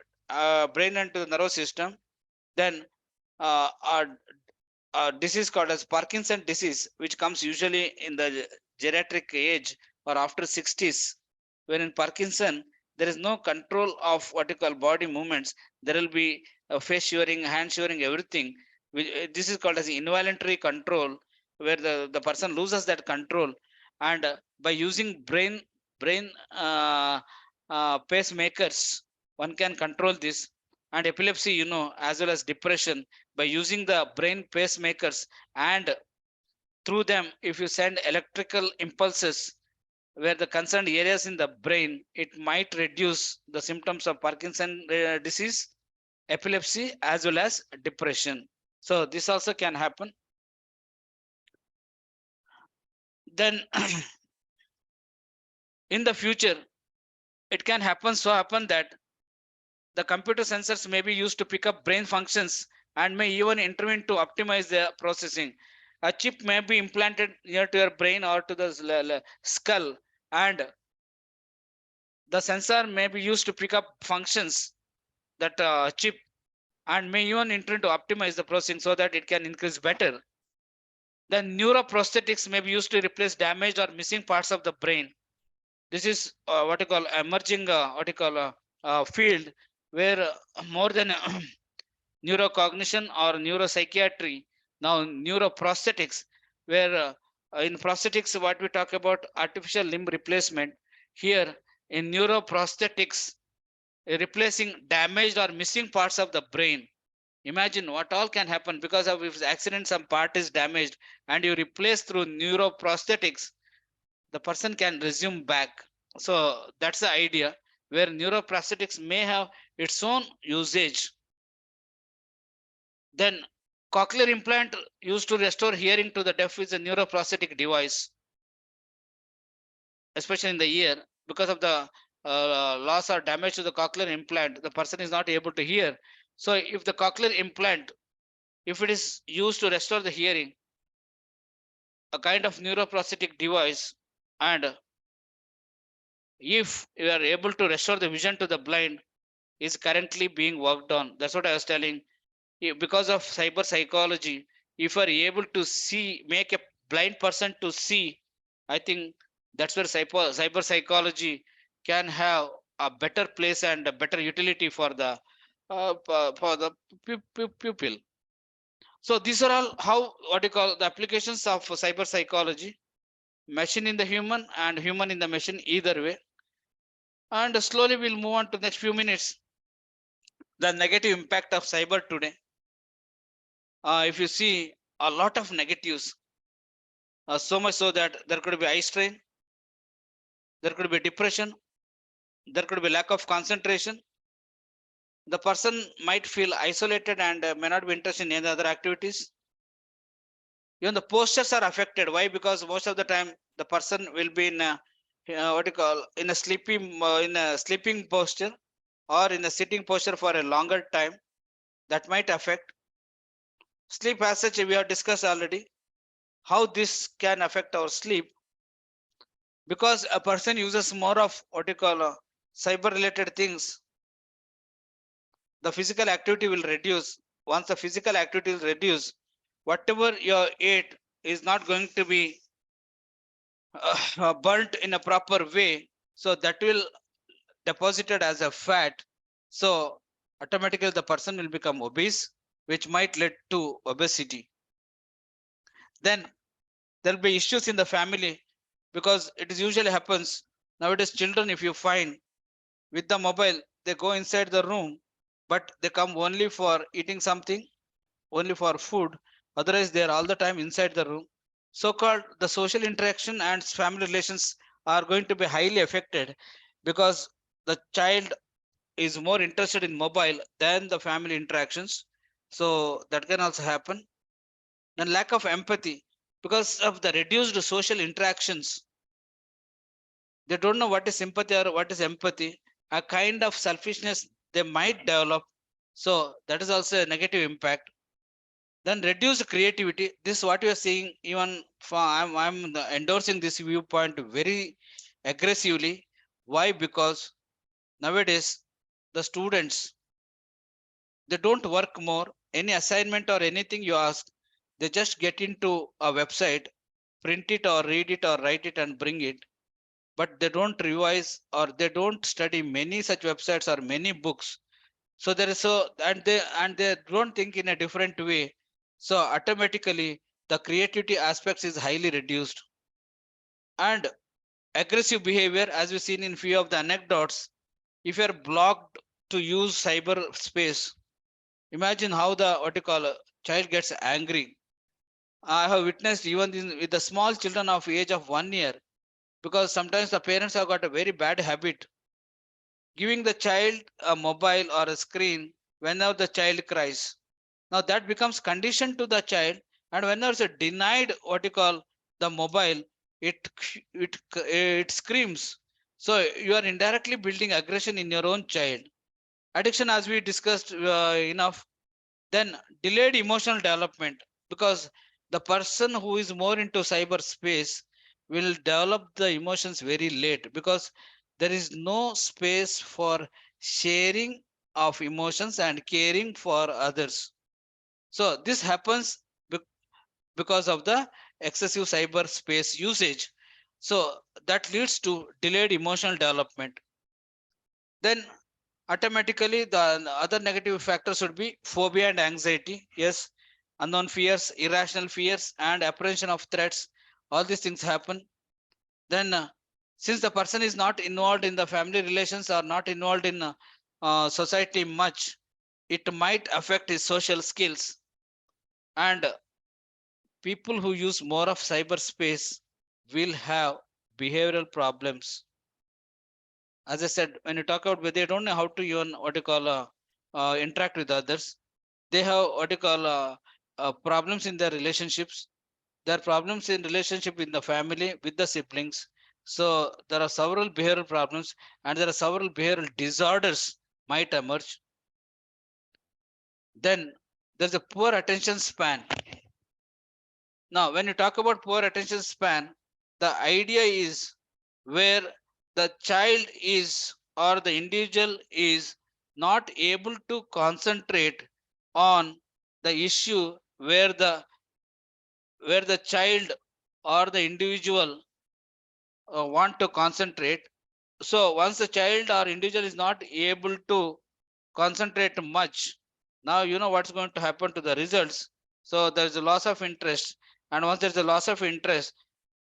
brain and to the nervous system. Then a disease called as Parkinson disease, which comes usually in the geriatric age or after 60s, when in Parkinson, there is no control of what you call body movements. There will be face shivering, hand shivering, everything. This is called as involuntary control, where the person loses that control. And by using brain pacemakers, one can control this. And epilepsy, as well as depression, by using the brain pacemakers, and through them, if you send electrical impulses where the concerned areas in the brain, it might reduce the symptoms of Parkinson disease, epilepsy, as well as depression. So this also can happen. Then in the future, it can happen that the computer sensors may be used to pick up brain functions and may even intervene to optimize the processing. A chip may be implanted near to your brain or to the skull, and the sensor may be used to pick up functions that chip, and may even intervene to optimize the processing so that it can increase better. Then neuroprosthetics may be used to replace damaged or missing parts of the brain. This is what you call emerging field, where more than neurocognition or neuropsychiatry, now neuroprosthetics, where in prosthetics, what we talk about artificial limb replacement, here in neuroprosthetics, replacing damaged or missing parts of the brain. Imagine what all can happen because of if accident some part is damaged and you replace through neuroprosthetics, the person can resume back. So that's the idea, where neuroprosthetics may have its own usage. Then cochlear implant used to restore hearing to the deaf is a neuroprosthetic device, especially in the ear, because of the loss or damage to the cochlear implant, the person is not able to hear. So if the cochlear implant, if it is used to restore the hearing, a kind of neuroprosthetic device, and if you are able to restore the vision to the blind, is currently being worked on. That's what I was telling. Because of cyber psychology, if you are able to see, make a blind person to see, I think that's where cyber psychology can have a better place and a better utility for the pupil. So these are all how what you call the applications of cyber psychology, machine in the human and human in the machine, either way. And slowly we'll move on to the next few minutes, the negative impact of cyber today. If you see a lot of negatives, so much so that there could be eye strain, there could be depression, there could be lack of concentration. The person might feel isolated and may not be interested in any other activities. Even the postures are affected. Why? Because most of the time the person will be in a, what you call in a sleeping posture or in a sitting posture for a longer time. That might affect sleep. As such, we have discussed already how this can affect our sleep, because a person uses more of what you call cyber related things. The physical activity will reduce. Once the physical activity is reduced, whatever you ate is not going to be burnt in a proper way, so that will deposited as a fat. So automatically the person will become obese, which might lead to obesity. Then there'll be issues in the family, because it is usually happens nowadays. Children, if you find with the mobile, they go inside the room, but they come only for eating something, only for food. Otherwise, they are all the time inside the room. So-called the social interaction and family relations are going to be highly affected, because the child is more interested in mobile than the family interactions. So that can also happen. Then lack of empathy because of the reduced social interactions. They don't know what is sympathy or what is empathy. A kind of selfishness they might develop. So that is also a negative impact. Then reduced creativity. This is what you are seeing. Even for I'm endorsing this viewpoint very aggressively. Why? Because nowadays the students, they don't work more. Any assignment or anything you ask, they just get into a website, print it or read it or write it and bring it. But they don't revise or they don't study many such websites or many books. So there is so and they don't think in a different way. So automatically the creativity aspects is highly reduced. And aggressive behavior, as we've seen in few of the anecdotes, if you're blocked to use cyber space, imagine how the what you call child gets angry. I have witnessed even with the small children of age of 1 year, because sometimes the parents have got a very bad habit giving the child a mobile or a screen whenever the child cries. Now that becomes conditioned to the child, and whenever it's denied what you call the mobile, it screams. So you are indirectly building aggression in your own child. Addiction, as we discussed enough. Then delayed emotional development, because the person who is more into cyberspace will develop the emotions very late, because there is no space for sharing of emotions and caring for others. So this happens because of the excessive cyberspace usage. So that leads to delayed emotional development. Then automatically the other negative factors would be phobia and anxiety. Yes, unknown fears, irrational fears, and apprehension of threats. All these things happen. Then, since the person is not involved in the family relations or not involved in society much, it might affect his social skills. And people who use more of cyberspace will have behavioral problems. As I said, when you talk about where they don't know how to even what you call interact with others, they have what you call problems in their relationships. There are problems in relationship in the family with the siblings. So there are several behavioral problems, and there are several behavioral disorders might emerge. Then there's a poor attention span. Now, when you talk about poor attention span, the idea is where the child is or the individual is not able to concentrate on the issue where the child or the individual want to concentrate. So once the child or individual is not able to concentrate much, now you know what's going to happen to the results. So there's a loss of interest, and once there's a loss of interest,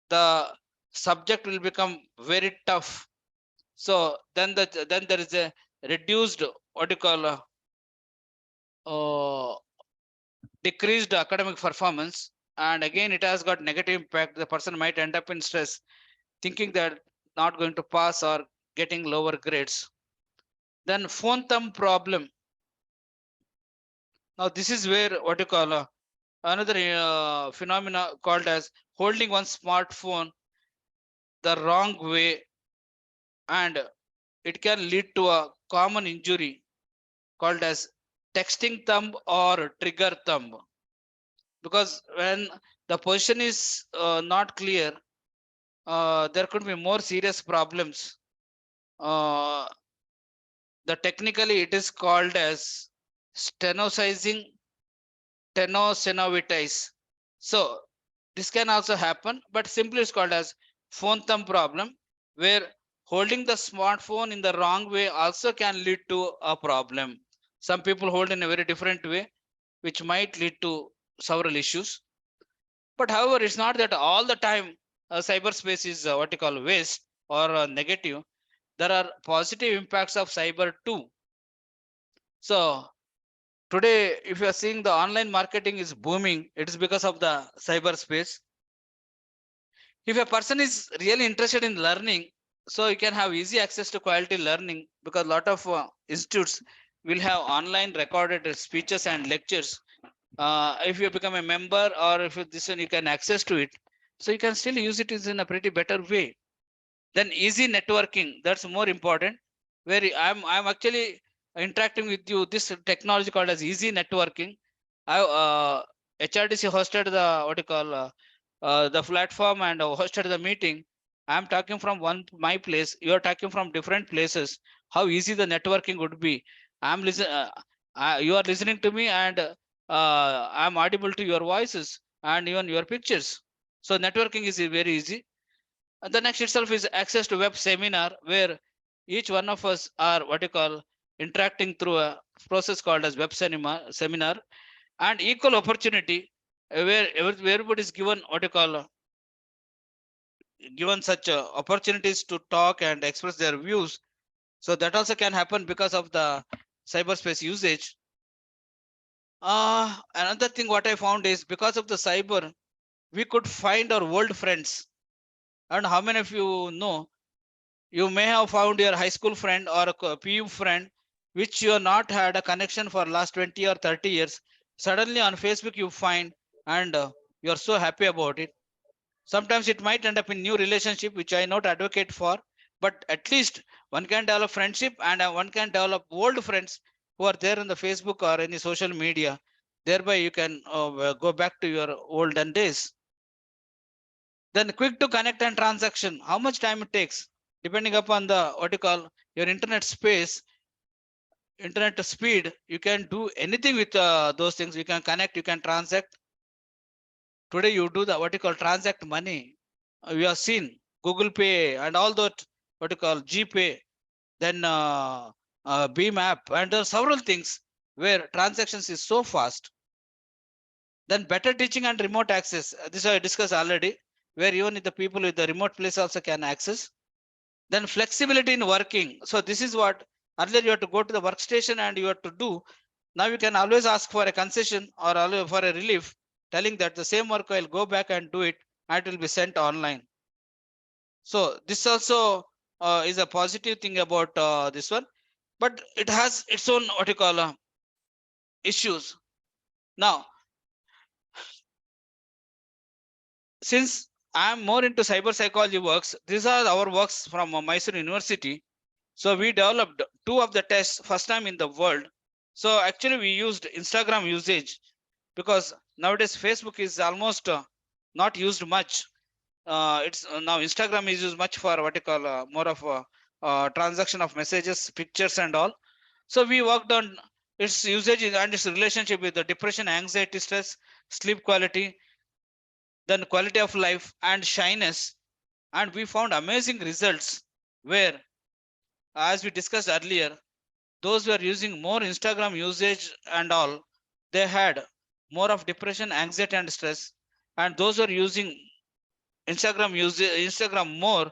the subject will become very tough. So then there is a reduced what you call decreased academic performance, and again it has got negative impact. The person might end up in stress, thinking that not going to pass or getting lower grades. Then phone thumb problem. Now this is where what you call another phenomena called as holding one smartphone the wrong way, and it can lead to a common injury called as texting thumb or trigger thumb. Because when the position is not clear, there could be more serious problems. Uh, the technically it is called as stenosizing tenosynovitis. So this can also happen, but simply it's called as phone thumb problem, where holding the smartphone in the wrong way also can lead to a problem. Some people hold in a very different way, which might lead to several issues. But however, it's not that all the time cyberspace is what you call waste or negative. There are positive impacts of cyber too. So today, if you are seeing the online marketing is booming, it is because of the cyberspace. If a person is really interested in learning, so you can have easy access to quality learning, because a lot of institutes will have online recorded speeches and lectures. If you become a member or if this one you can access to it, so you can still use it is in a pretty better way. Then easy networking, that's more important. Where I'm actually interacting with you. This technology called as easy networking. I HRDC hosted the what you call the platform and hosted the meeting. I'm talking from one my place. You are talking from different places. How easy the networking would be. I'm listen. You are listening to me, and I'm audible to your voices and even your pictures. So networking is very easy. And the next itself is access to web seminar, where each one of us are what you call interacting through a process called as web seminar, and equal opportunity, where everybody is given what you call given such opportunities to talk and express their views. So that also can happen because of the cyberspace usage. Another thing what I found is because of the cyber, we could find our old friends. And how many of you know, you may have found your high school friend or a PU friend which you have not had a connection for last 20 or 30 years. Suddenly on Facebook you find, and you are so happy about it. Sometimes it might end up in new relationship, which I not advocate for, but at least one can develop friendship, and one can develop old friends who are there in the Facebook or any social media. Thereby you can go back to your olden days. Then quick to connect and transaction, how much time it takes depending upon the what you call your internet space, internet speed. You can do anything with those things. You can connect, you can transact. Today you do the what you call transact money. We have seen Google Pay and all that, what you call GPay, then Beam app, and there are several things where transactions is so fast. Then better teaching and remote access. This I discussed already, where even the people with the remote place also can access. Then flexibility in working. So this is what earlier you have to go to the workstation and you have to do. Now you can always ask for a concession or for a relief, telling that the same work I'll go back and do it, and it will be sent online. So this also is a positive thing about this one, but it has its own what you call issues. Now, since I'm more into cyber psychology works, these are our works from Mysore University. So we developed two of the tests, first time in the world. So actually we used Instagram usage, because nowadays Facebook is almost not used much. It's now Instagram is used much for what you call more of a transaction of messages, pictures and all. So we worked on its usage and its relationship with the depression, anxiety, stress, sleep quality, then quality of life and shyness. And we found amazing results where, as we discussed earlier, those who are using more Instagram usage and all, they had more of depression, anxiety and stress. And those who are using Instagram more,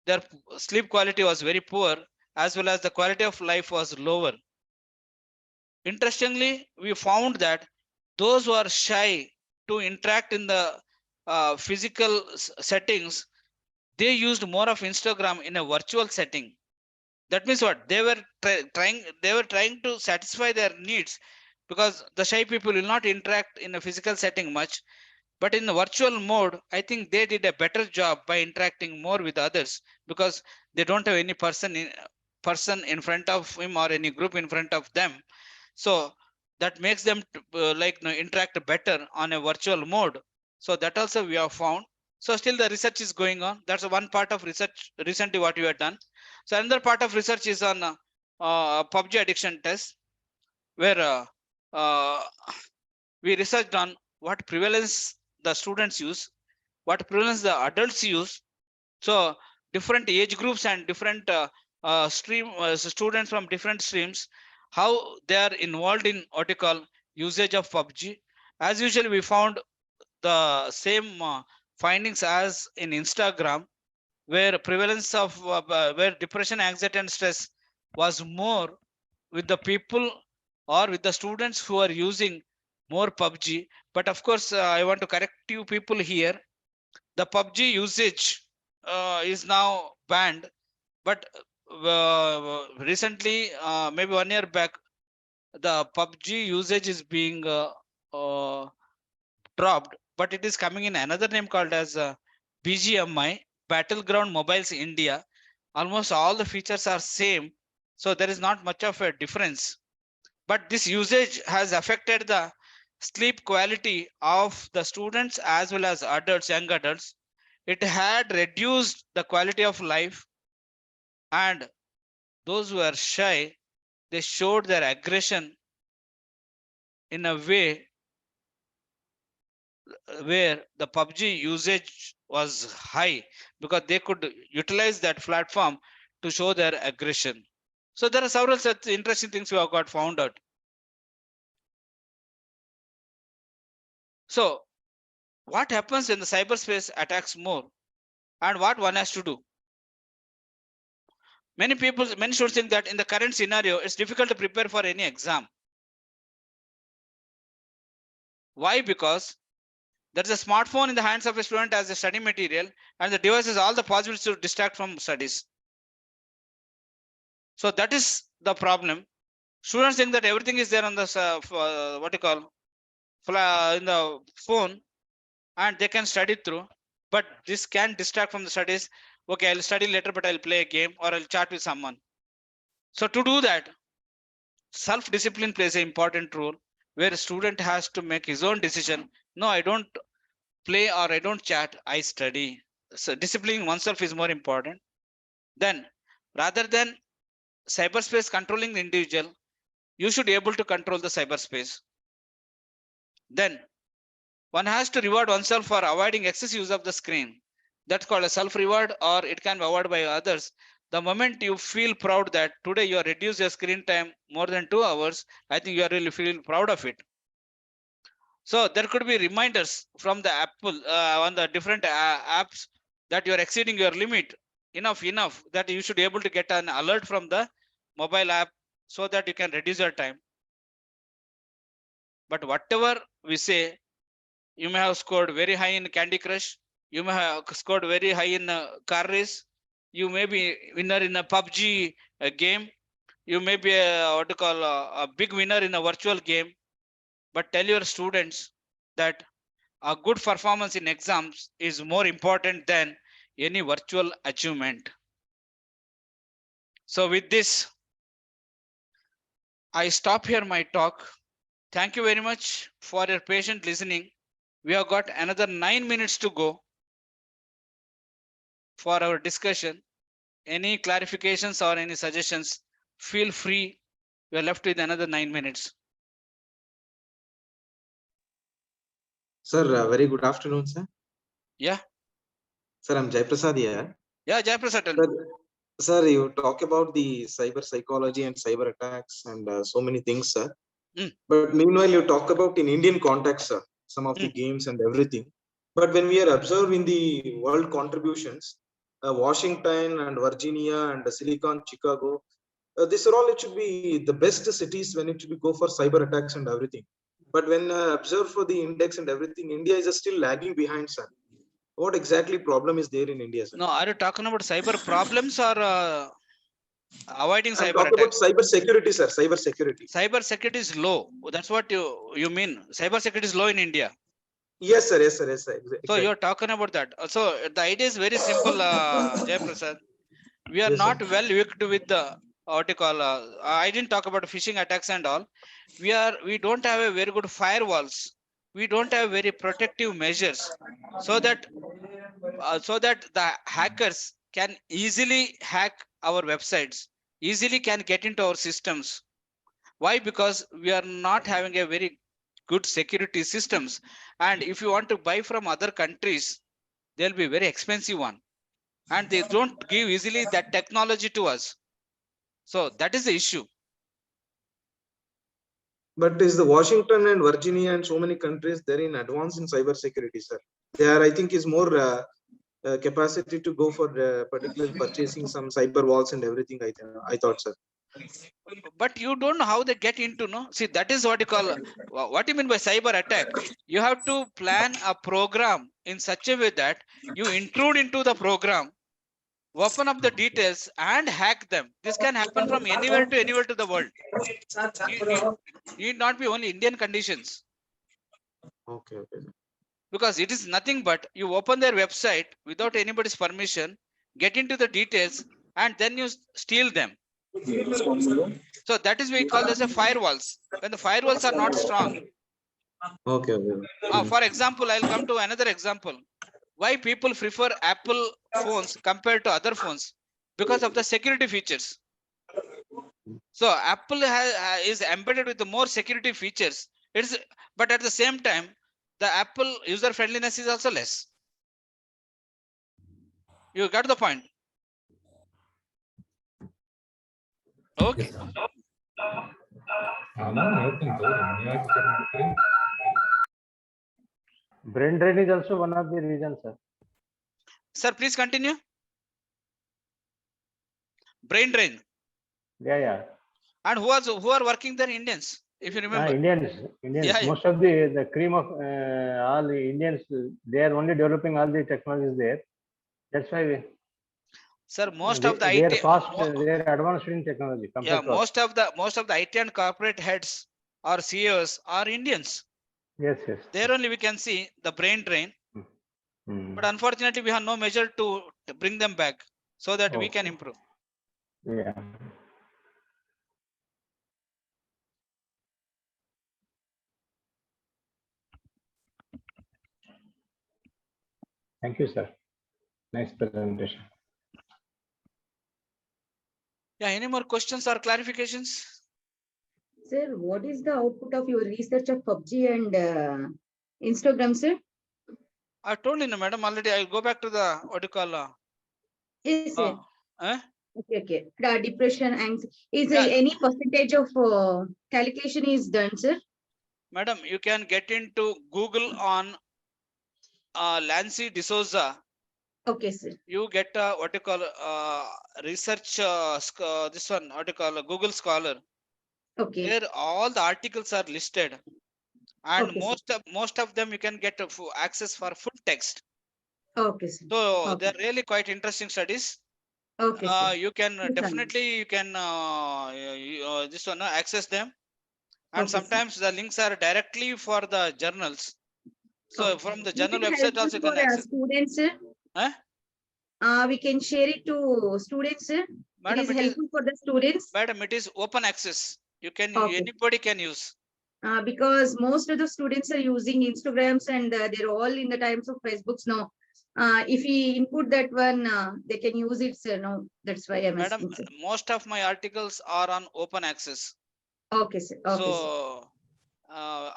their sleep quality was very poor, as well as the quality of life was lower. Interestingly, we found that those who are shy to interact in the physical settings, they used more of Instagram in a virtual setting. That means what they were trying to satisfy their needs, because the shy people will not interact in a physical setting much, but in the virtual mode, I think they did a better job by interacting more with others, because they don't have any person in front of him or any group in front of them. So that makes them interact better on a virtual mode. So that also we have found. So still the research is going on. That's one part of research recently what we have done. So another part of research is on PUBG addiction test, where uh, we researched on what prevalence the students use, what prevalence the adults use. So different age groups and different students from different streams, how they are involved in what you call usage of PUBG. As usual, we found the same findings as in Instagram, where prevalence of where depression, anxiety, and stress was more with the people or with the students who are using more PUBG. But of course, I want to correct you people here. The PUBG usage is now banned, but recently, maybe 1 year back, the PUBG usage is being dropped, but it is coming in another name called as BGMI, Battleground Mobiles India. Almost all the features are same, so there is not much of a difference. But this usage has affected the sleep quality of the students as well as adults, young adults. It had reduced the quality of life, and those who are shy, they showed their aggression in a way where the PUBG usage was high because they could utilize that platform to show their aggression. So there are several such interesting things we have got found out. So what happens when the cyberspace attacks more, and what one has to do? Many students think that in the current scenario, it's difficult to prepare for any exam. Why? Because there's a smartphone in the hands of a student as a study material, and the device has all the possibilities to distract from studies. So that is the problem. Students think that everything is there on the what you call in the phone, and they can study through. But this can distract from the studies. Okay, I'll study later, but I'll play a game or I'll chat with someone. So to do that, self-discipline plays an important role, where a student has to make his own decision. No, I don't play or I don't chat, I study. So disciplining oneself is more important. Then, rather than cyberspace controlling the individual, you should be able to control the cyberspace. Then one has to reward oneself for avoiding excess use of the screen. That's called a self-reward, or it can be avoided by others. The moment you feel proud that today you are reduced your screen time more than 2 hours, I think you are really feel proud of it. So there could be reminders from the Apple on the different apps that you are exceeding your limit enough that you should be able to get an alert from the mobile app so that you can reduce your time. But whatever we say, you may have scored very high in Candy Crush, you may have scored very high in car race, you may be winner in a PUBG game, you may be a big winner in a virtual game, but tell your students that a good performance in exams is more important than any virtual achievement. So with this, I stop here my talk. Thank you very much for your patient listening. We have got another 9 minutes to go for our discussion. Any clarifications or any suggestions, feel free. We are left with another 9 minutes. Sir, very good afternoon, sir. Yeah. Sir, I'm Jaiprasad here. Yeah, Jaiprasad. Sir, you talk about the cyber psychology and cyber attacks and so many things, sir. But meanwhile, you talk about in Indian context, sir, some of the games and everything. But when we are observing the world contributions, Washington and Virginia and Silicon, Chicago, these are all, it should be the best cities when it should be go for cyber attacks and everything. But when observe for the index and everything, India is still lagging behind, sir. What exactly problem is there in India, sir? No, are you talking about cyber problems or avoiding cyber attacks? About cyber security, sir. Cyber security. Cyber security is low. That's what you mean. Cyber security is low in India. Yes, sir. Yes, sir. Yes, sir. Exactly. So you're talking about that. So the idea is very simple, Jaiprasad. We are not well equipped with the what you call. I didn't talk about phishing attacks and all. We don't have a very good firewalls. We don't have very protective measures, so that the hackers can easily hack our websites, easily can get into our systems. Why? Because we are not having a very good security systems. And if you want to buy from other countries, they'll be very expensive one. And they don't give easily that technology to us. So that is the issue. But is the Washington and Virginia and so many countries, they're in advance in cyber security, sir. They are, I think, is more capacity to go for particularly purchasing some cyber walls and everything. I thought, sir. But you don't know how they get into, no? See, that is what you call, what you mean by cyber attack. You have to plan a program in such a way that you intrude into the program open up the details and hack them. This can happen from anywhere to the world. Need not be only Indian conditions. Okay, okay. Because it is nothing but you open their website without anybody's permission, get into the details, and then you steal them. So that is we call as a firewalls. When the firewalls are not strong. Okay, okay. For example, I'll come to another example. Why people prefer Apple phones compared to other phones? Because of the security features. So Apple is embedded with the more security features. But at the same time, the Apple user friendliness is also less. You got the point? Okay. Brain drain is also one of the reasons, sir. Sir, please continue. Brain drain. Yeah. And who are working there? Indians, if you remember. Indians. Yeah. Most of the cream of all the Indians, they are only developing all the technologies there. That's why Sir, most of the they IT are fast, they are advanced in technology. Yeah, most of the IT and corporate heads or CEOs are Indians. Yes. There only we can see the brain drain. But unfortunately, we have no measure to bring them back so that we can improve. Yeah. Thank you, sir. Nice presentation. Yeah, any more questions or clarifications? Sir, what is the output of your research of PUBG and Instagram, sir? I told you, madam, already. I'll go back to the what you call. Yes, sir. Okay. The depression, anxiety. Is there any percentage of calculation is done, sir? Madam, you can get into Google on Lancy Souza. Okay, sir. You get what you call research. This one, what you call Google Scholar. Okay. There all the articles are listed, and Okay, most of them you can get access for full text. Okay, sir. So Okay. they're really quite interesting studies. Okay, sir. You can definitely you can this one access them, and Okay, sometimes the links are directly for the journals. So from the journal website also you can access. Students, sir. We can share it to students, sir. Madam, it is helpful for the students. Madam, it is open access. You can anybody can use. Because most of the students are using Instagrams and they're all in the times of Facebooks now. If we input that one, they can use it, sir. No, that's why I'm Madam, asking, sir. most of my articles are on open access. Okay, sir. Okay, so,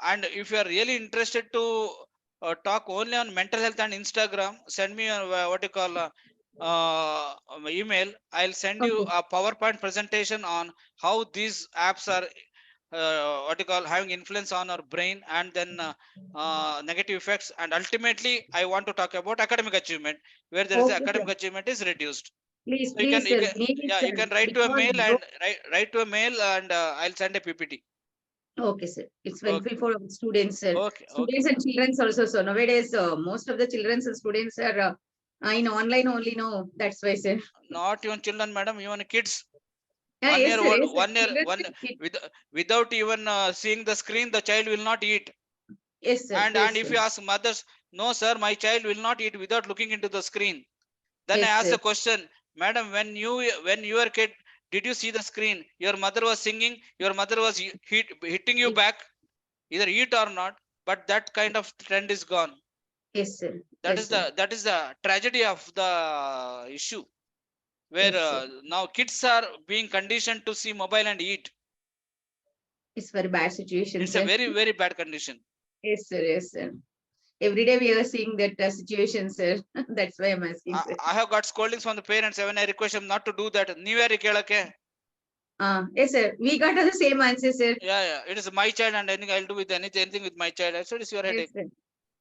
and if you are really interested to talk only on mental health and Instagram, send me what you call email. I'll send you a PowerPoint presentation on how these apps are what you call having influence on our brain, and then negative effects, and ultimately I want to talk about academic achievement, where there is academic achievement is reduced. Please, so please, sir. you can write to a mail and write to a mail, and I'll send a PPT. Okay, sir. It's helpful for students, sir. Students and children also. So nowadays, most of the children and students are in online only. No, that's why, sir. Not even children, madam, even kids. Without even seeing the screen, the child will not eat. Yes, sir. And if you ask mothers, no, sir, my child will not eat without looking into the screen. Then I ask the question, madam, when you were kid, did you see the screen? Your mother was singing, your mother was hitting you back, either eat or not, but that kind of trend is gone. Yes, sir. That is the tragedy of the issue, where now kids are being conditioned to see mobile and eat. It's very bad situation. It's a very, very bad condition. Yes, sir. Yes, sir. Every day we are seeing that situation, sir. That's why I'm asking, sir. I have got scoldings from the parents when I request them not to do that. Yes, sir. We got the same answer, sir. Yeah. It is my child, and anything I'll do with anything with my child. I said it's your headache. Yes,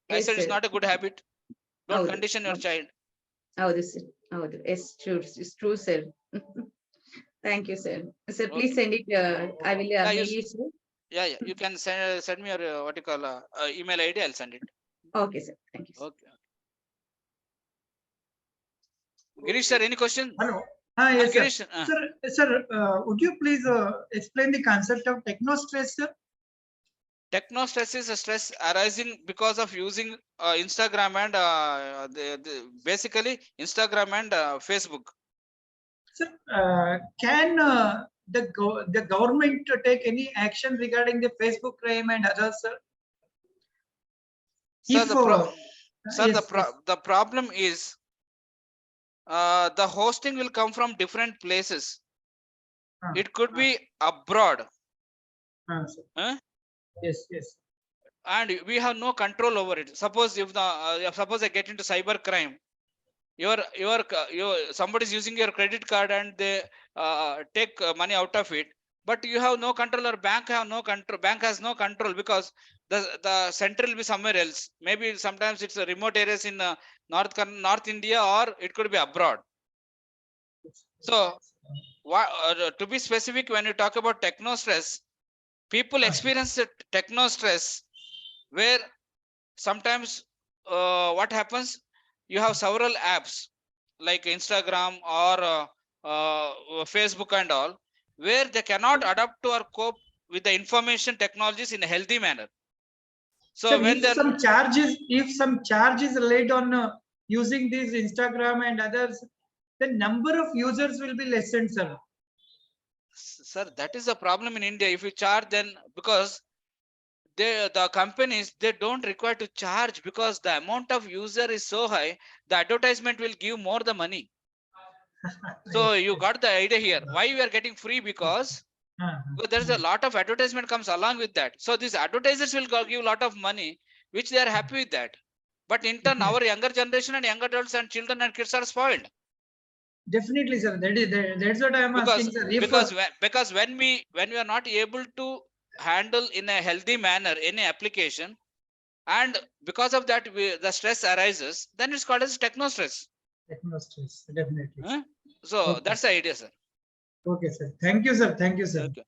I said it's not a good habit. Don't condition your child. Yes, true. It's true, sir. Thank you, sir. Sir, please send it. I will mail you, sir. Yeah. You can send me your what you call email ID. I'll send it. Okay, sir. Thank you, sir. Okay. Girish sir, any question? Hello. Yes, sir. Girish, Sir, would you please explain the concept of techno stress, sir? techno stress is a stress arising because of using Instagram and basically Instagram and Facebook. Sir, can the government take any action regarding the Facebook crime and others, sir? Sir, If, the yes. the problem is the hosting will come from different places. It could be abroad. Sir. Huh? Yes, yes. And we have no control over it. Suppose if suppose I get into cyber crime, your somebody is using your credit card and they take money out of it, but you have no control, or bank have no control. Bank has no control because the center will be somewhere else. Maybe sometimes it's a remote areas in North India, or it could be abroad. So to be specific, when you talk about techno stress, people experience techno stress where sometimes what happens, you have several apps like Instagram or Facebook and all, where they cannot adapt to or cope with the information technologies in a healthy manner. So sir, when if some charge is laid on using these Instagram and others, the number of users will be lessened, sir. Sir, that is the problem in India. If you charge, then because the companies, they don't require to charge, because the amount of user is so high, the advertisement will give more the money. So you got the idea here. Why we are getting free? Because there's a lot of advertisement comes along with that. So these advertisers will give a lot of money, which they are happy with that. But in turn, our younger generation and young adults and children and kids are spoiled. Definitely, sir. That's what I am asking, sir. Because when we are not able to handle in a healthy manner any application, and because of that the stress arises, then it's called as techno stress. Techno stress, definitely. So that's the idea, sir. Okay, sir. Thank you, sir. Thank you, sir. Okay.